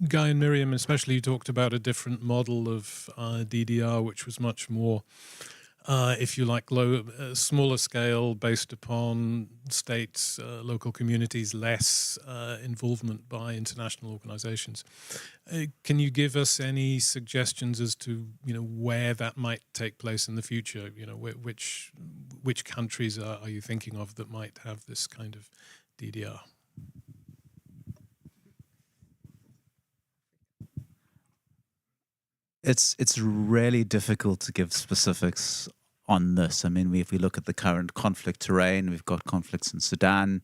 Guy and Miriam, especially, you talked about a different model of DDR, which was much more, if you like, smaller scale, based upon states, local communities, less involvement by international organizations. Can you give us any suggestions as to, you know, where that might take place in the future? You know, which countries are you thinking of that might have this kind of DDR? It's really difficult to give specifics on this. I mean, if we look at the current conflict terrain, we've got conflicts in Sudan.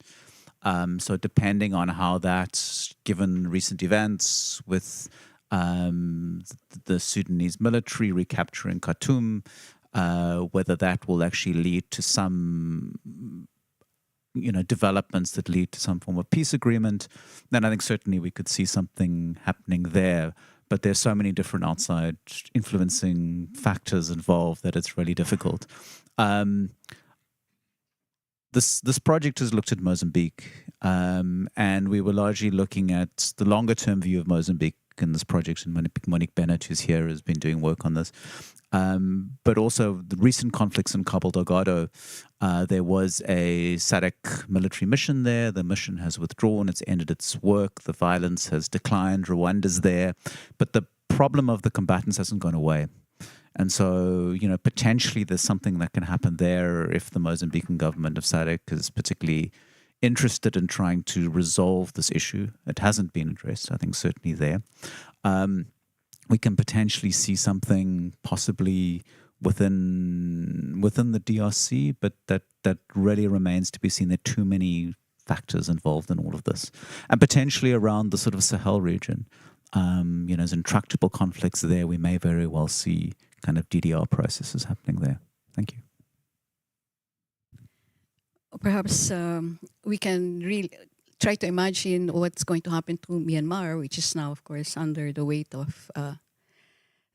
So depending on how that, given recent events with the Sudanese military recapturing Khartoum, whether that will actually lead to some, you know, developments that lead to some form of peace agreement, then I think certainly we could see something happening there. But there's so many different outside influencing factors involved that it's really difficult. This project has looked at Mozambique, and we were largely looking at the longer term view of Mozambique in this project, and Monique Bennett, who's here, has been doing work on this. But also the recent conflicts in Cabo Delgado, there was a SADC military mission there. The mission has withdrawn. It's ended its work. The violence has declined. Rwanda's there. But the problem of the combatants hasn't gone away. And so, you know, potentially there's something that can happen there if the Mozambican government of SADC is particularly interested in trying to resolve this issue. It hasn't been addressed, I think, certainly there. We can potentially see something possibly within the DRC, but that really remains to be seen. There are too many factors involved in all of this. And potentially around the sort of Sahel region, you know, there's intractable conflicts there. We may very well see kind of DDR processes happening there. Thank you. Perhaps we can really try to imagine what's going to happen to Myanmar, which is now, of course, under the weight of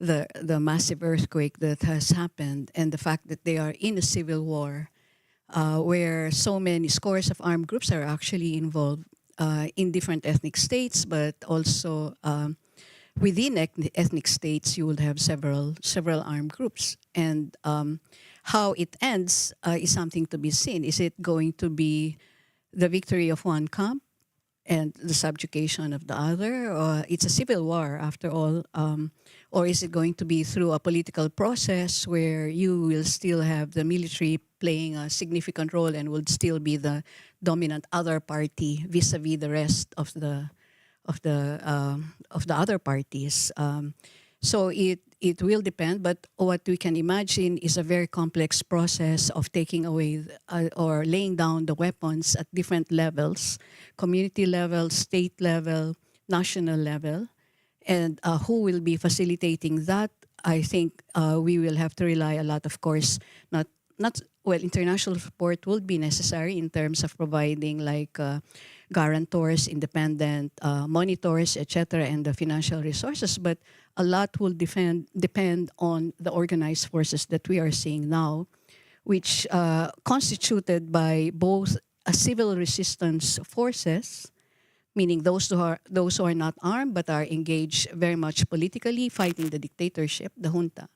the massive earthquake that has happened and the fact that they are in a civil war where so many scores of armed groups are actually involved in different ethnic states, but also within ethnic states, you would have several armed groups. And how it ends is something to be seen. Is it going to be the victory of one camp and the subjugation of the other? Or it's a civil war, after all. Or is it going to be through a political process where you will still have the military playing a significant role and would still be the dominant other party vis-a-vis the rest of the other parties? So it will depend, but what we can imagine is a very complex process of taking away or laying down the weapons at different levels: community level, state level, national level. And who will be facilitating that? I think we will have to rely a lot, of course, international support will be necessary in terms of providing like guarantors, independent monitors, etc., and the financial resources. But a lot will depend on the organized forces that we are seeing now, which constituted by both civil resistance forces, meaning those who are not armed but are engaged very much politically, fighting the dictatorship, the junta,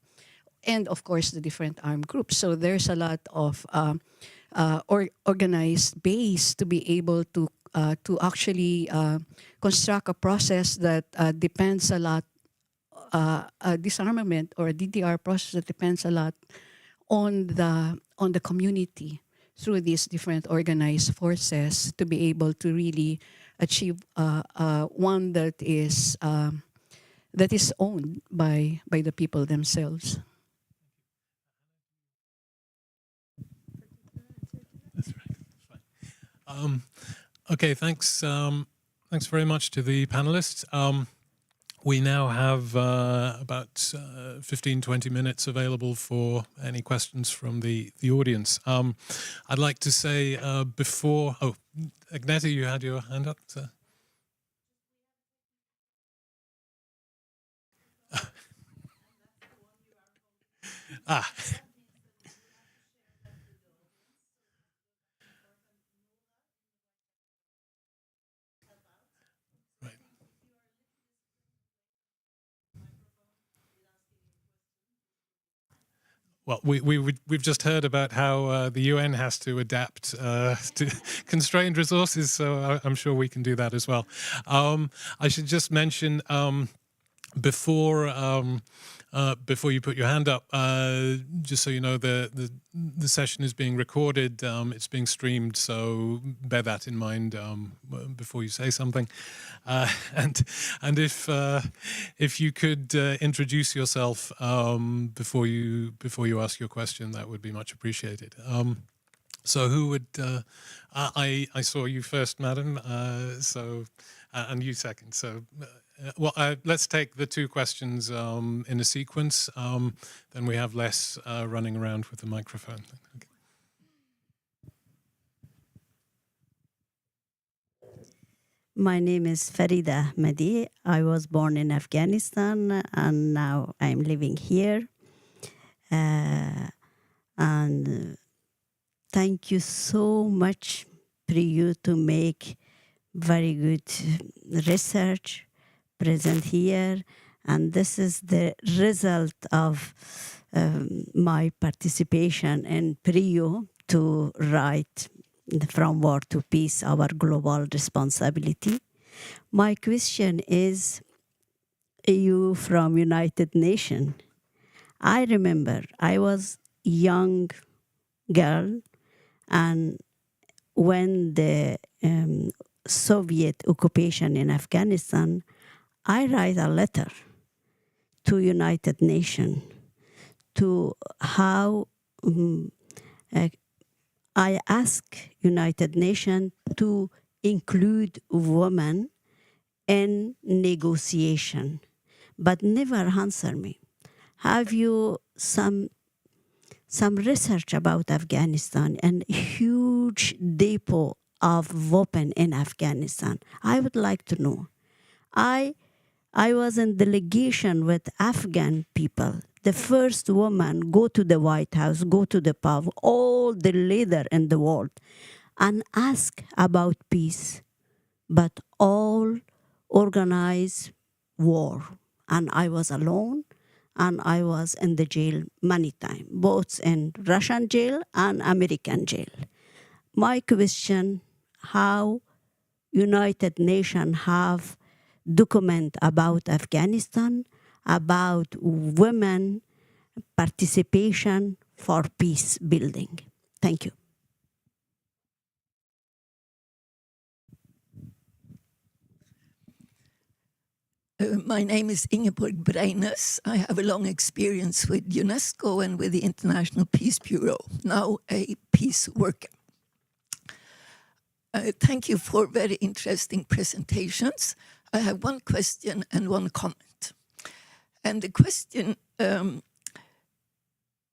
and of course the different armed groups. So there's a lot of organized base to be able to actually construct a process that depends a lot, a disarmament or a DDR process that depends a lot on the community through these different organized forces to be able to really achieve one that is owned by the people themselves. That's right. That's fine. Okay, thanks. Thanks very much to the panelists. We now have about 15-20 minutes available for any questions from the audience. I'd like to say before... Oh, Agneta, you had your hand up, sir. Ah. Well, we've just heard about how the UN has to adapt to constrained resources, so I'm sure we can do that as well. I should just mention before you put your hand up, just so you know, the session is being recorded. It's being streamed, so bear that in mind before you say something. And if you could introduce yourself before you ask your question, that would be much appreciated. So who would? I saw you first, madam. And you second. So. Well, let's take the two questions in a sequence. Then we have less running around with the microphone. Okay. My name is Farida Ahmadi. I was born in Afghanistan and now I'm living here. And thank you so much, PRIO, to make very good research present here, and this is the result of my participation in PRIO to write From War to Peace, Our Global Responsibility. My question is, you from United Nations. I remember I was a young girl, and when the Soviet occupation in Afghanistan, I write a letter to United Nations to how I ask United Nations to include women in negotiation, but never answer me. Have you some research about Afghanistan and huge depot of weapons in Afghanistan? I would like to know. I I was in delegation with Afghan people. The first woman go to the White House, go to the pub, all the leader in the world, and ask about peace, but all organize war. And I was alone, and I was in the jail many times, both in Russian jail and American jail. My question, how United Nations have document about Afghanistan, about women participation for peace building. Thank you. My name is Ingeborg Breines. I have a long experience with UNESCO and with the International Peace Bureau, now a peace worker. Thank you for very interesting presentations. I have one question and one comment. And the question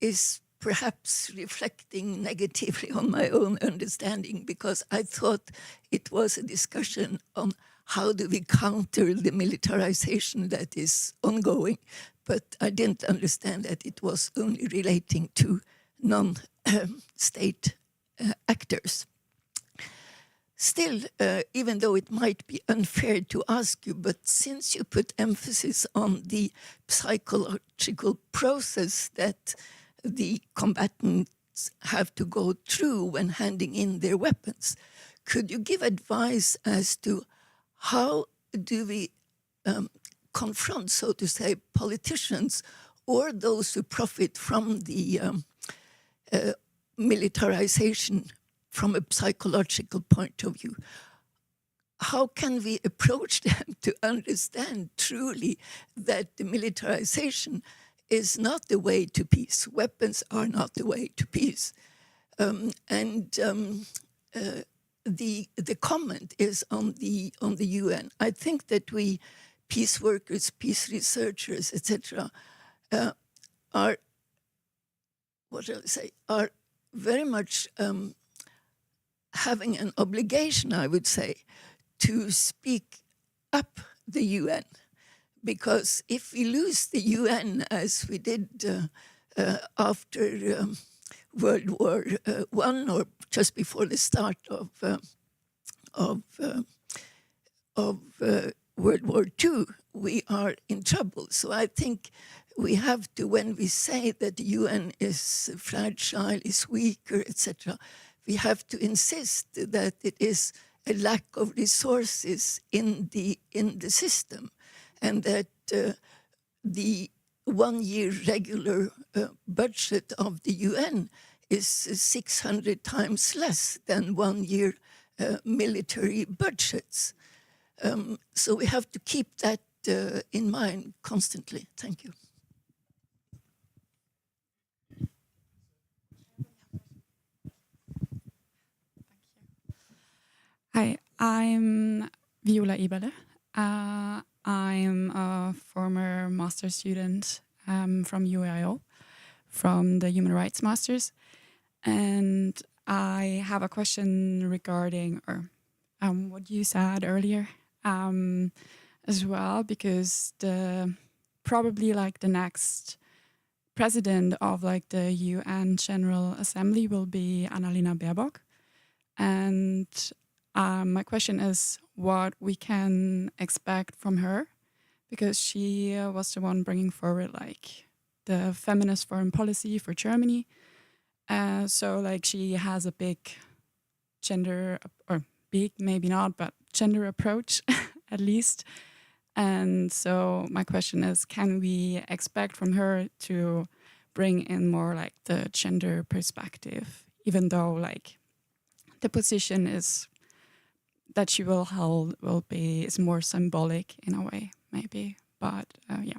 is perhaps reflecting negatively on my own understanding, because I thought it was a discussion on how do we counter the militarization that is ongoing, but I didn't understand that it was only relating to non-state actors. Still, even though it might be unfair to ask you, but since you put emphasis on the psychological process that the combatants have to go through when handing in their weapons, could you give advice as to how do we confront, so to say, politicians or those who profit from the militarization from a psychological point of view? How can we approach them to understand truly that the militarization is not the way to peace? Weapons are not the way to peace. The comment is on the UN. I think that we peace workers, peace researchers, etc., are, what shall I say, are very much having an obligation, I would say, to speak up the UN. Because if we lose the UN, as we did after World War I, or just before the start of World War II, we are in trouble. So I think we have to, when we say that the UN is fragile, is weaker, etc., we have to insist that it is a lack of resources in the system, and that the 1 year regular budget of the UN is 600 times less than 1 year military budgets. So we have to keep that in mind constantly. Thank you. Hi, I'm Viola Eberle. I'm a former master's student from UAIO, from the Human Rights Masters. And I have a question regarding what you said earlier as well, because probably like the next president of like the UN General Assembly will be Annalena Baerbock. And my question is what we can expect from her, because she was the one bringing forward like the feminist foreign policy for Germany. So like she has a big gender, or big, maybe not, but gender approach at least. And so my question is, can we expect from her to bring in more like the gender perspective, even though like the position is that she will hold is more symbolic in a way, maybe, but yeah.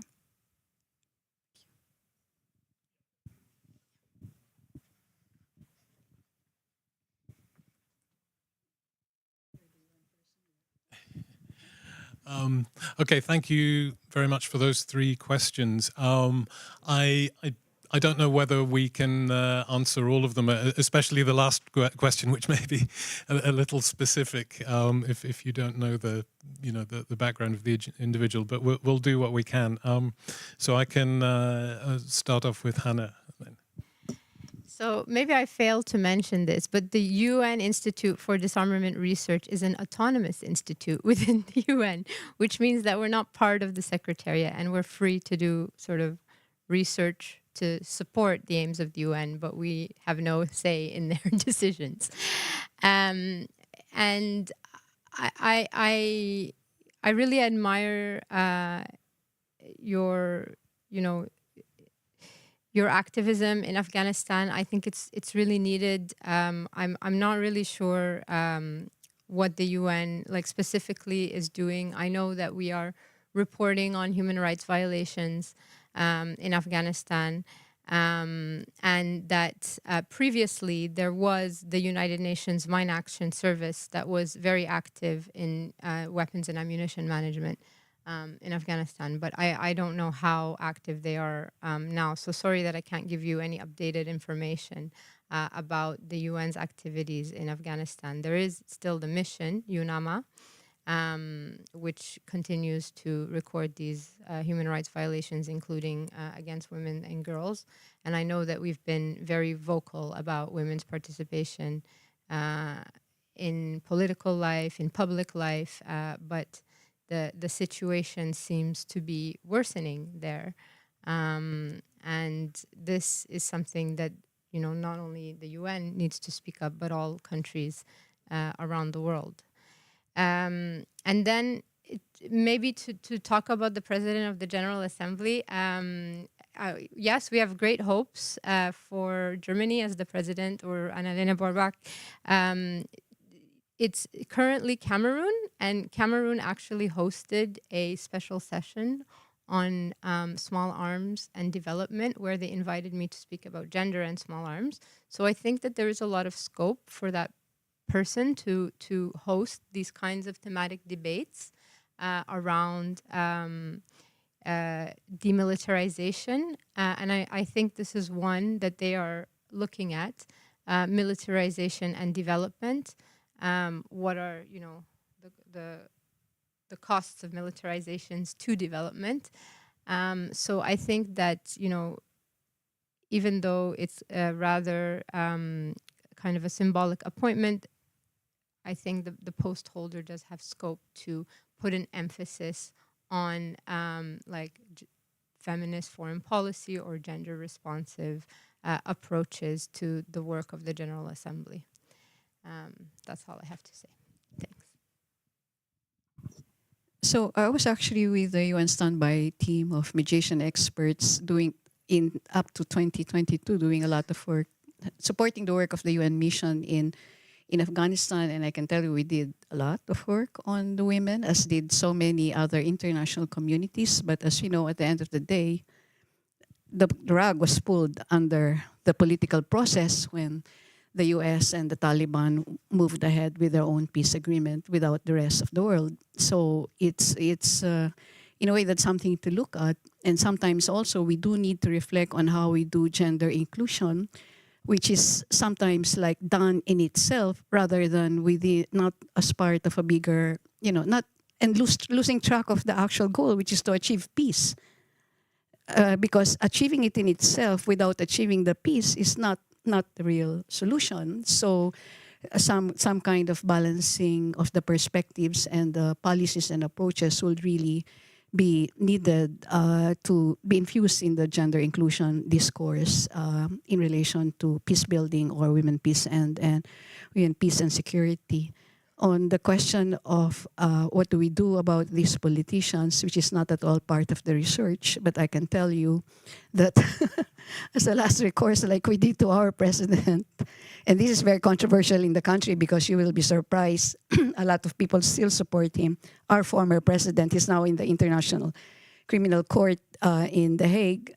Okay, thank you very much for those three questions. I I don't know whether we can answer all of them, especially the last question, which may be a little specific if you don't know the background of the individual. But we'll do what we can. So I can start off with Hana. So maybe I failed to mention this, but the UN Institute for Disarmament Research is an autonomous institute within the UN, which means that we're not part of the Secretariat and we're free to do sort of research to support the aims of the UN, but we have no say in their decisions. And I really admire your activism in Afghanistan. I think it's really needed. I'm not really sure what the UN specifically is doing. I know that we are reporting on human rights violations in Afghanistan, and that previously there was the United Nations Mine Action Service that was very active in weapons and ammunition management in Afghanistan, but I don't know how active they are now. So sorry that I can't give you any updated information about the UN's activities in Afghanistan. There is still the mission, UNAMA, which continues to record these human rights violations, including against women and girls. And I know that we've been very vocal about women's participation in political life, in public life, but the situation seems to be worsening there. And this is something that, not only the UN needs to speak up, but all countries around the world. And then maybe to talk about the President of the General Assembly, yes, we have great hopes for Germany as the President, or Annalena Baerbock. It's currently Cameroon, and Cameroon actually hosted a special session on small arms and development, where they invited me to speak about gender and small arms. So I think that there is a lot of scope for that person to host these kinds of thematic debates around demilitarization. And I think this is one that they are looking at, militarization and development. What are, the costs of militarizations to development? So I think that, even though it's a rather kind of a symbolic appointment, I think the post holder does have scope to put an emphasis on feminist foreign policy or gender responsive approaches to the work of the General Assembly. That's all I have to say. Thanks. So I was actually with the UN standby team of mediation experts in up to 2022, doing a lot of work, supporting the work of the UN mission in Afghanistan. And I can tell you we did a lot of work on the women, as did so many other international communities. But as you know, at the end of the day, the rug was pulled under the political process when the US and the Taliban moved ahead with their own peace agreement without the rest of the world. So it's in a way, that's something to look at. And sometimes also we do need to reflect on how we do gender inclusion, which is sometimes done in itself rather than not as part of a bigger, losing track of the actual goal, which is to achieve peace. Because achieving it in itself without achieving the peace is not the real solution. So some kind of balancing of the perspectives and the policies and approaches would really be needed to be infused in the gender inclusion discourse in relation to peace building or women peace and women peace and security. On the question of what do we do about these politicians, which is not at all part of the research, but I can tell you that as a last recourse, like we did to our president, and this is very controversial in the country because you will be surprised, a lot of people still support him. Our former president is now in the International Criminal Court in The Hague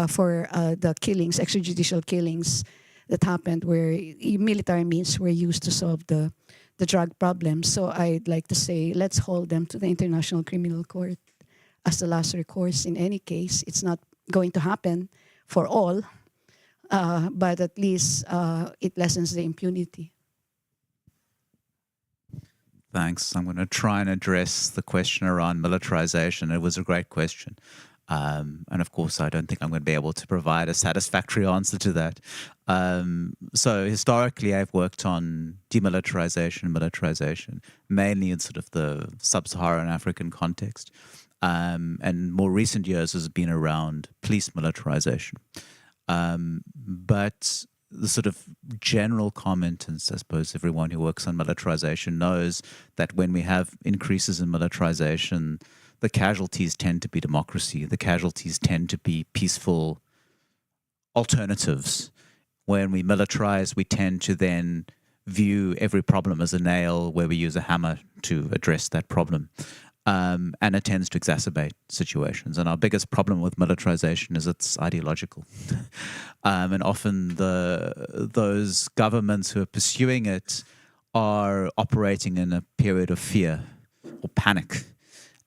for the killings, extrajudicial killings that happened where military means were used to solve the drug problem. So I'd like to say, let's hold them to the International Criminal Court as the last recourse. In any case, it's not going to happen for all, but at least it lessens the impunity. Thanks. I'm going to try and address the question around militarization. It was a great question. And of course, I don't think I'm going to be able to provide a satisfactory answer to that. So historically, I've worked on demilitarization and militarization, mainly in sort of the sub-Saharan African context. And more recent years has been around police militarization. But the sort of general comment, and I suppose everyone who works on militarization knows that when we have increases in militarization, the casualties tend to be democracy. The casualties tend to be peaceful alternatives. When we militarize, we tend to then view every problem as a nail where we use a hammer to address that problem. And it tends to exacerbate situations. And our biggest problem with militarization is it's ideological. And often those governments who are pursuing it are operating in a period of fear or panic.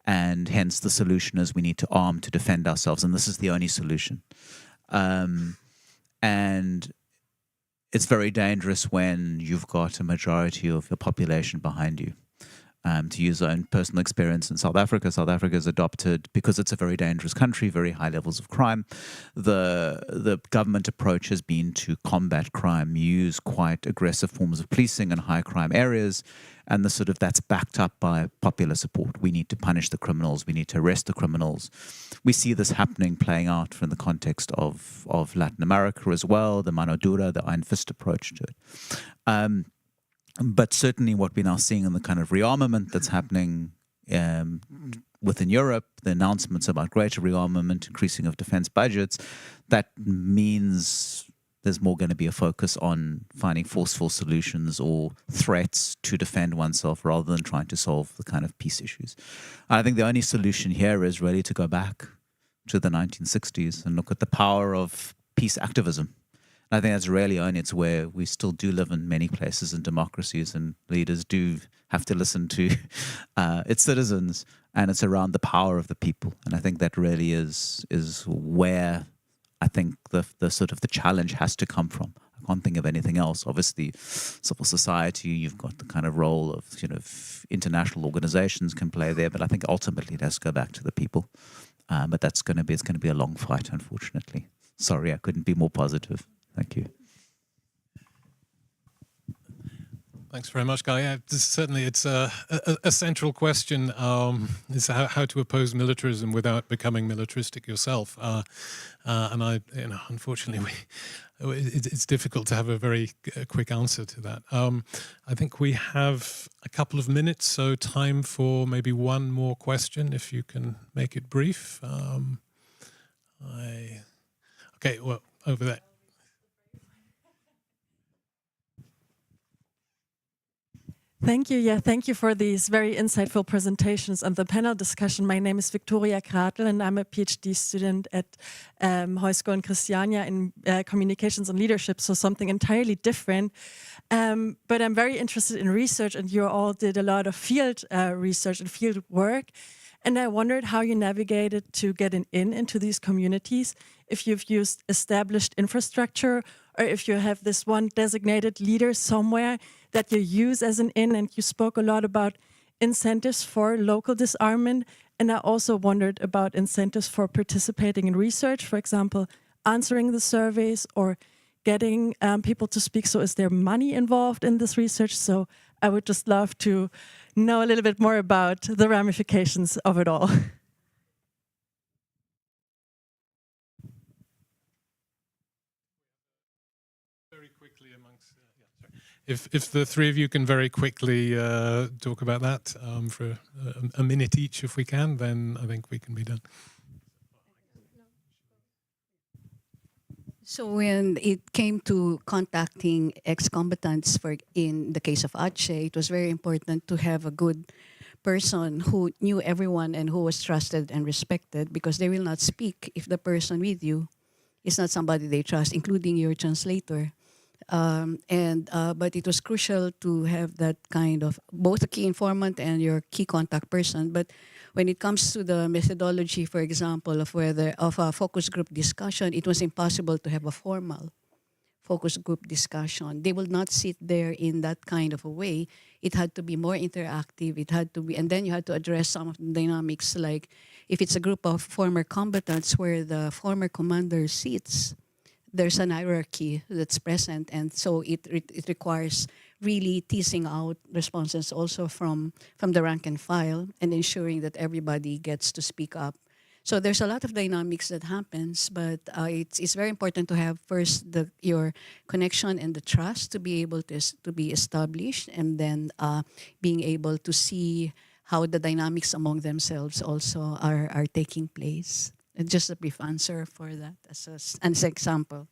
And hence the solution is we need to arm to defend ourselves. And this is the only solution. And it's very dangerous when you've got a majority of your population behind you. To use our own personal experience in South Africa has adopted, because it's a very dangerous country, very high levels of crime. The government approach has been to combat crime, use quite aggressive forms of policing in high crime areas, and that's backed up by popular support. We need to punish the criminals. We need to arrest the criminals. We see this happening, playing out in the context of Latin America as well, the mano dura, the iron fist approach to it. But certainly what we're now seeing in the kind of rearmament that's happening within Europe, the announcements about greater rearmament, increasing of defense budgets, that means there's more going to be a focus on finding forceful solutions or threats to defend oneself rather than trying to solve the kind of peace issues. I think the only solution here is really to go back to the 1960s and look at the power of peace activism. I think that's really only it's where we still do live in many places in democracies, and leaders do have to listen to its citizens, and it's around the power of the people. And I think that really is where I think the sort of the challenge has to come from. I can't think of anything else. Obviously, civil society, you've got the kind of role of international organizations can play there, but I think ultimately it has to go back to the people. But it's going to be a long fight, unfortunately. Sorry, I couldn't be more positive. Thank you. Thanks very much, Guy. Yeah, certainly it's a central question, is how to oppose militarism without becoming militaristic yourself. And unfortunately, it's difficult to have a very quick answer to that. I think we have a couple of minutes, so time for maybe one more question, if you can make it brief. Okay, well, over there. Thank you. Yeah, thank you for these very insightful presentations and the panel discussion. My name is Victoria Kratel, and I'm a PhD student at Højskolen Christiania in communications and leadership, so something entirely different. But I'm very interested in research, and you all did a lot of field research and field work. And I wondered how you navigated to get into these communities, if you've used established infrastructure, or if you have this one designated leader somewhere that you use as an in. And you spoke a lot about incentives for local disarmament. And I also wondered about incentives for participating in research, for example, answering the surveys or getting people to speak. So is there money involved in this research? So I would just love to know a little bit more about the ramifications of it all. Very quickly amongst, if the three of you can very quickly talk about that for a minute each, if we can, then I think we can be done. So when it came to contacting ex-combatants, in the case of Aceh, it was very important to have a good person who knew everyone and who was trusted and respected, because they will not speak if the person with you is not somebody they trust, including your translator. But it was crucial to have that kind of both a key informant and your key contact person. But when it comes to the methodology, for example, of a focus group discussion, it was impossible to have a formal focus group discussion. They will not sit there in that kind of a way. It had to be more interactive. It had to be, and then you had to address some of the dynamics, like if it's a group of former combatants where the former commander sits, there's an hierarchy that's present, and so it requires really teasing out responses also from the rank and file and ensuring that everybody gets to speak up. So there's a lot of dynamics that happens, but it's very important to have first your connection and the trust to be able to be established, and then being able to see how the dynamics among themselves also are taking place. And just a brief answer for that as an example.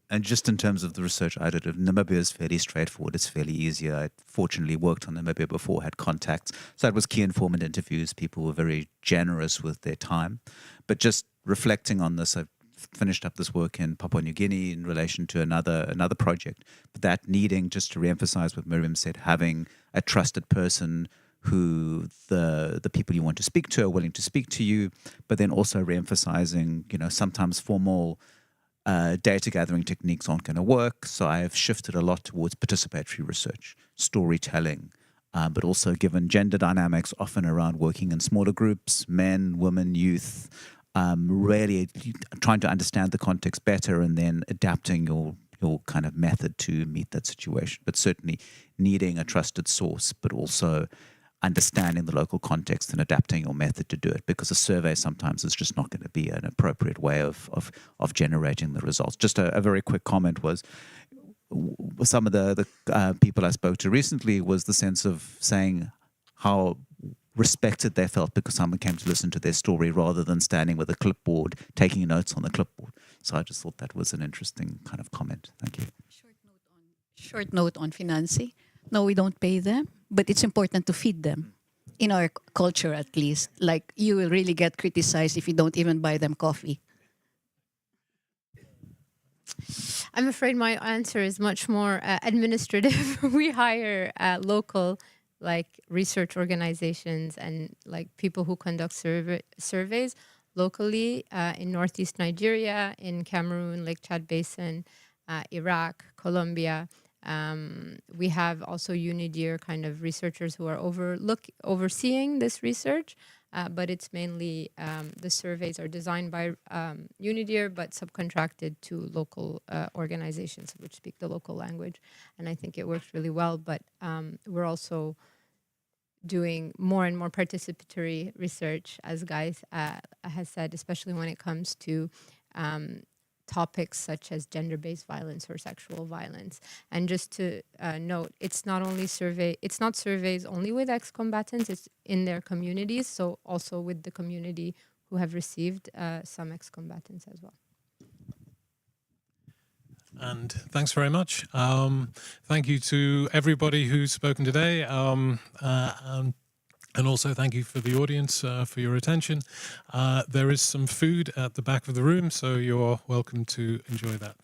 And just in terms of the research I did, Namibia is fairly straightforward. It's fairly easy. I fortunately worked on Namibia before, had contacts. So it was key informant interviews. People were very generous with their time. But just reflecting on this, I've finished up this work in Papua New Guinea in relation to another project. But that needing, just to reemphasize what Miriam said, having a trusted person who the people you want to speak to are willing to speak to you, but then also reemphasizing, sometimes formal data gathering techniques aren't going to work. So I have shifted a lot towards participatory research, storytelling, but also given gender dynamics often around working in smaller groups, men, women, youth, really trying to understand the context better and then adapting your kind of method to meet that situation. But certainly needing a trusted source, but also understanding the local context and adapting your method to do it, because a survey sometimes is just not going to be an appropriate way of generating the results. Just a very quick comment was, some of the people I spoke to recently was the sense of saying how respected they felt because someone came to listen to their story rather than standing with a clipboard, taking notes on the clipboard. So I just thought that was an interesting kind of comment. Thank you. Short note on financing. No, we don't pay them, but it's important to feed them. In our culture, at least, like you will really get criticized if you don't even buy them coffee. I'm afraid my answer is much more administrative. We hire local, research organizations and people who conduct surveys locally in Northeast Nigeria, in Cameroon, Lake Chad Basin, Iraq, Colombia. We have also UNIDIR kind of researchers who are overseeing this research, but it's mainly the surveys are designed by UNIDIR but subcontracted to local organizations which speak the local language, and I think it works really well. But we're also doing more and more participatory research, as Guy has said, especially when it comes to topics such as gender-based violence or sexual violence. And just to note, it's not surveys only with ex-combatants, it's in their communities, so also with the community who have received some ex-combatants as well. And thanks very much. Thank you to everybody who's spoken today. And also thank you for the audience for your attention. There is some food at the back of the room, so you're welcome to enjoy that.